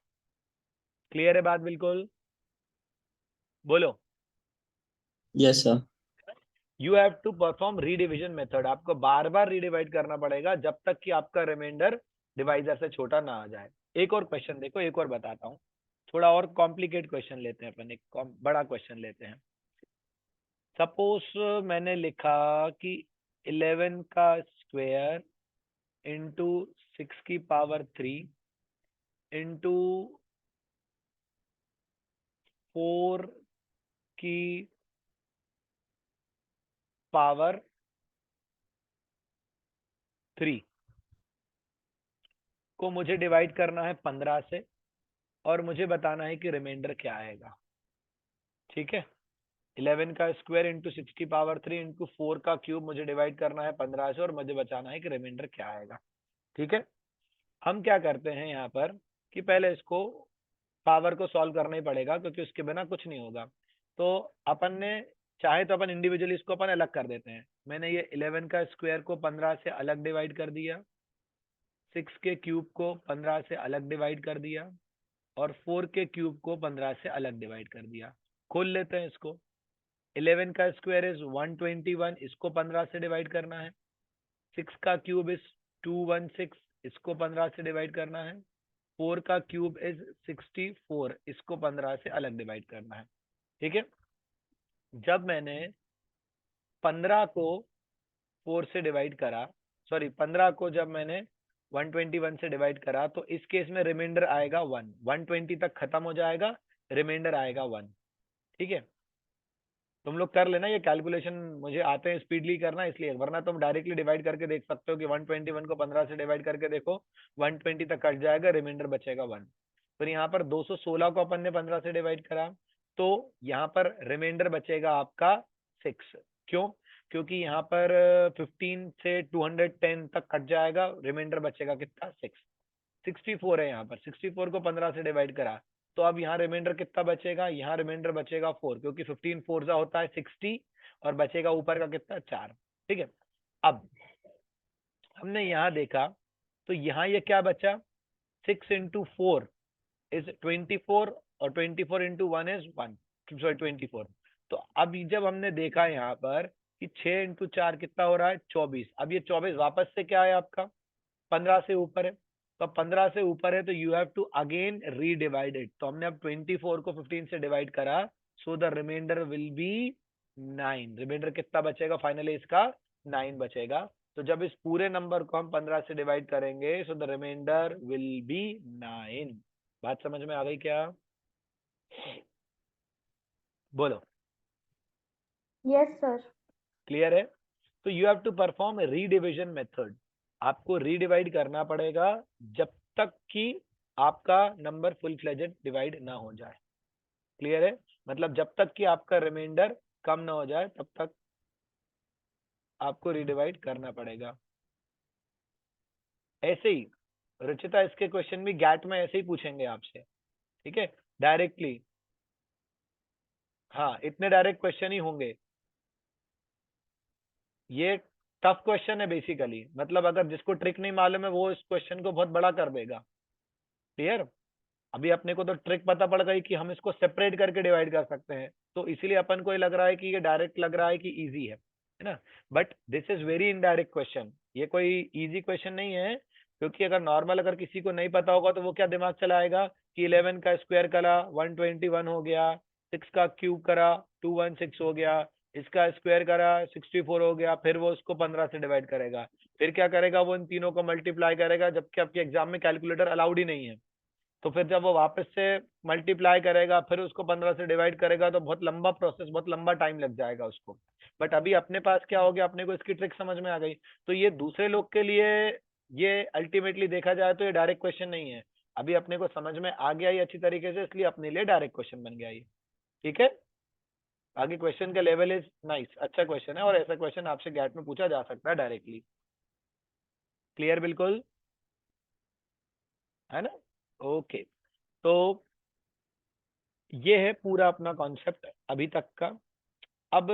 क्लियर है बात बिल्कुल, बोलो। Yes sir. You have to perform redivision method, आपको बार बार रीडिवाइड करना पड़ेगा जब तक कि आपका रिमाइंडर डिवाइजर से छोटा ना आ जाए। एक और क्वेश्चन देखो, एक और बताता हूँ, थोड़ा और कॉम्प्लिकेट क्वेश्चन लेते हैं अपन, एक बड़ा क्वेश्चन लेते हैं। सपोज मैंने लिखा कि 11 का स्क्वायर इंटू 6 की पावर 3 इंटू 4 की पावर 3 को मुझे डिवाइड करना है 15 से, और मुझे बताना है कि रिमाइंडर क्या आएगा। ठीक है, 11 का स्क्वायर इंटू 6 की पावर 3 इंटू 4 का क्यूब मुझे डिवाइड करना है 15 से, और मुझे बचाना है कि रिमाइंडर क्या आएगा। ठीक है, हम क्या करते हैं यहाँ पर कि पहले इसको पावर को सॉल्व करना ही पड़ेगा, क्योंकि उसके बिना कुछ नहीं होगा। तो अपन ने चाहे तो अपन इंडिविजुअली इसको अपन अलग कर देते हैं। मैंने ये 11 का स्क्वायर को 15 से अलग डिवाइड कर दिया, 6 के क्यूब को 15 से अलग डिवाइड कर दिया, और 4 के क्यूब को 15 से अलग डिवाइड कर दिया। खोल लेते हैं इसको। 11 का स्क्वायर इज 121, इसको 15 से डिवाइड करना है। 6 का क्यूब इज 216, इसको 15 से डिवाइड करना है। 4 का क्यूब इज 64, इसको 15 से अलग डिवाइड करना है। ठीक है, जब मैंने 15 को 4 से डिवाइड करा, सॉरी 15 को जब मैंने 121 से डिवाइड करा, तो इस केस में रिमाइंडर आएगा 1, 120 तक खत्म हो जाएगा, रिमाइंडर आएगा 1। ठीक है, तुम लोग कर लेना ये कैलकुलेशन, मुझे आते हैं स्पीडली करना इसलिए, वरना तुम डायरेक्टली डिवाइड करके देख सकते हो कि 121 को 15 से डिवाइड करके देखो, 120 तक कट जाएगा, रिमाइंडर बचेगा 1। फिर यहाँ पर 216 को अपन ने 15 से डिवाइड करा, तो यहाँ पर रिमाइंडर बचेगा आपका 6। क्यों, क्योंकि यहाँ पर 15 से 210 तक कट जाएगा, रिमाइंडर बचेगा कितना 6। 64 है यहाँ पर, 64 को 15 से डिवाइड करा, तो अब यहाँ रिमाइंडर कितना बचेगा, यहाँ रिमाइंडर बचेगा 4, क्योंकि 15 4 होता है 60, और बचेगा ऊपर का कितना 4। ठीक है, अब हमने यहाँ देखा तो यहाँ ये क्या बचा, 6 इंटू 4 इज 24, और 24 इंटू 1 इज 1, सॉरी 24। तो अब जब हमने देखा यहाँ पर कि 6 इंटू 4 कितना हो रहा है 24, अब ये 24 वापस से क्या है आपका 15 से ऊपर है, तो 15 से ऊपर है तो you have to again redivide it. तो हमने अब 24 को 15 से डिवाइड करा, so the remainder will be 9। Remainder कितना बचेगा फाइनली इसका 9 बचेगा। तो जब इस पूरे नंबर को हम 15 से डिवाइड करेंगे, so the remainder will be 9। बात समझ में आ गई क्या, बोलो। Yes sir. क्लियर है, तो you have to perform redivision method, आपको रीडिवाइड करना पड़ेगा जब तक कि आपका नंबर फुल फ्लेजेड डिवाइड ना हो जाए। क्लियर है, मतलब जब तक कि आपका रिमाइंडर कम ना हो जाए तब तक आपको रीडिवाइड करना पड़ेगा। ऐसे ही रुचिता, इसके क्वेश्चन भी गैट में ऐसे ही पूछेंगे आपसे, ठीक है, डायरेक्टली। हाँ, इतने डायरेक्ट क्वेश्चन ही होंगे। ये टफ क्वेश्चन है बेसिकली, मतलब अगर जिसको ट्रिक नहीं मालूम है वो इस क्वेश्चन को बहुत बड़ा कर देगा। क्लियर, अभी अपने को तो ट्रिक पता पड़ गई कि हम इसको सेपरेट करके डिवाइड कर सकते हैं, तो इसीलिए अपन को ये लग रहा है कि ये डायरेक्ट लग रहा है कि इजी है। है ना। But this is very indirect question, ये कोई इजी क्वेश्चन नहीं है, क्योंकि अगर नॉर्मल अगर किसी को नहीं पता होगा तो वो क्या दिमाग चलाएगा कि 11 का स्क्वायर करा 121 हो गया, 6 का क्यूब करा 216 हो गया, इसका स्क्वायर करा 64 हो गया, फिर वो उसको 15 से डिवाइड करेगा, फिर क्या करेगा वो इन तीनों को मल्टीप्लाई करेगा, जबकि आपके एग्जाम में कैलकुलेटर अलाउड ही नहीं है। तो फिर जब वो वापस से मल्टीप्लाई करेगा फिर उसको 15 से डिवाइड करेगा, तो बहुत लंबा प्रोसेस, बहुत लंबा टाइम लग जाएगा उसको। बट अभी अपने पास क्या हो गया, अपने को इसकी ट्रिक समझ में आ गई। तो ये दूसरे लोग के लिए ये अल्टीमेटली देखा जाए तो ये डायरेक्ट क्वेश्चन नहीं है, अभी अपने को समझ में आ गया ये अच्छी तरीके से, इसलिए अपने लिए डायरेक्ट क्वेश्चन बन गया ये। ठीक है, आगे क्वेश्चन का लेवल इज नाइस, अच्छा क्वेश्चन है, और ऐसा क्वेश्चन आपसे गैट में पूछा जा सकता है डायरेक्टली। क्लियर बिल्कुल, है ना। ओके, तो ये है पूरा अपना कॉन्सेप्ट अभी तक का। अब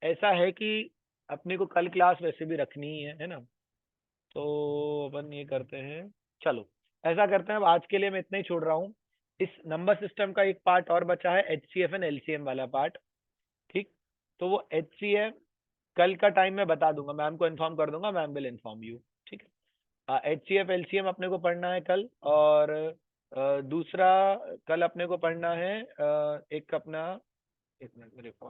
ऐसा है कि अपने को कल क्लास वैसे भी रखनी ही है ना, तो अपन ये करते हैं, चलो ऐसा करते हैं, अब आज के लिए मैं इतना ही छोड़ रहा हूँ। इस नंबर सिस्टम का एक पार्ट और बचा है, HCF एंड LCM वाला पार्ट। ठीक, तो वो HCF कल का टाइम मैं बता दूंगा, मैम को इन्फॉर्म कर दूंगा, मैम विल इन्फॉर्म यू। ठीक है, HCF LCM अपने को पढ़ना है कल, और दूसरा कल अपने को पढ़ना है एक अपना, एक मिनट मेरे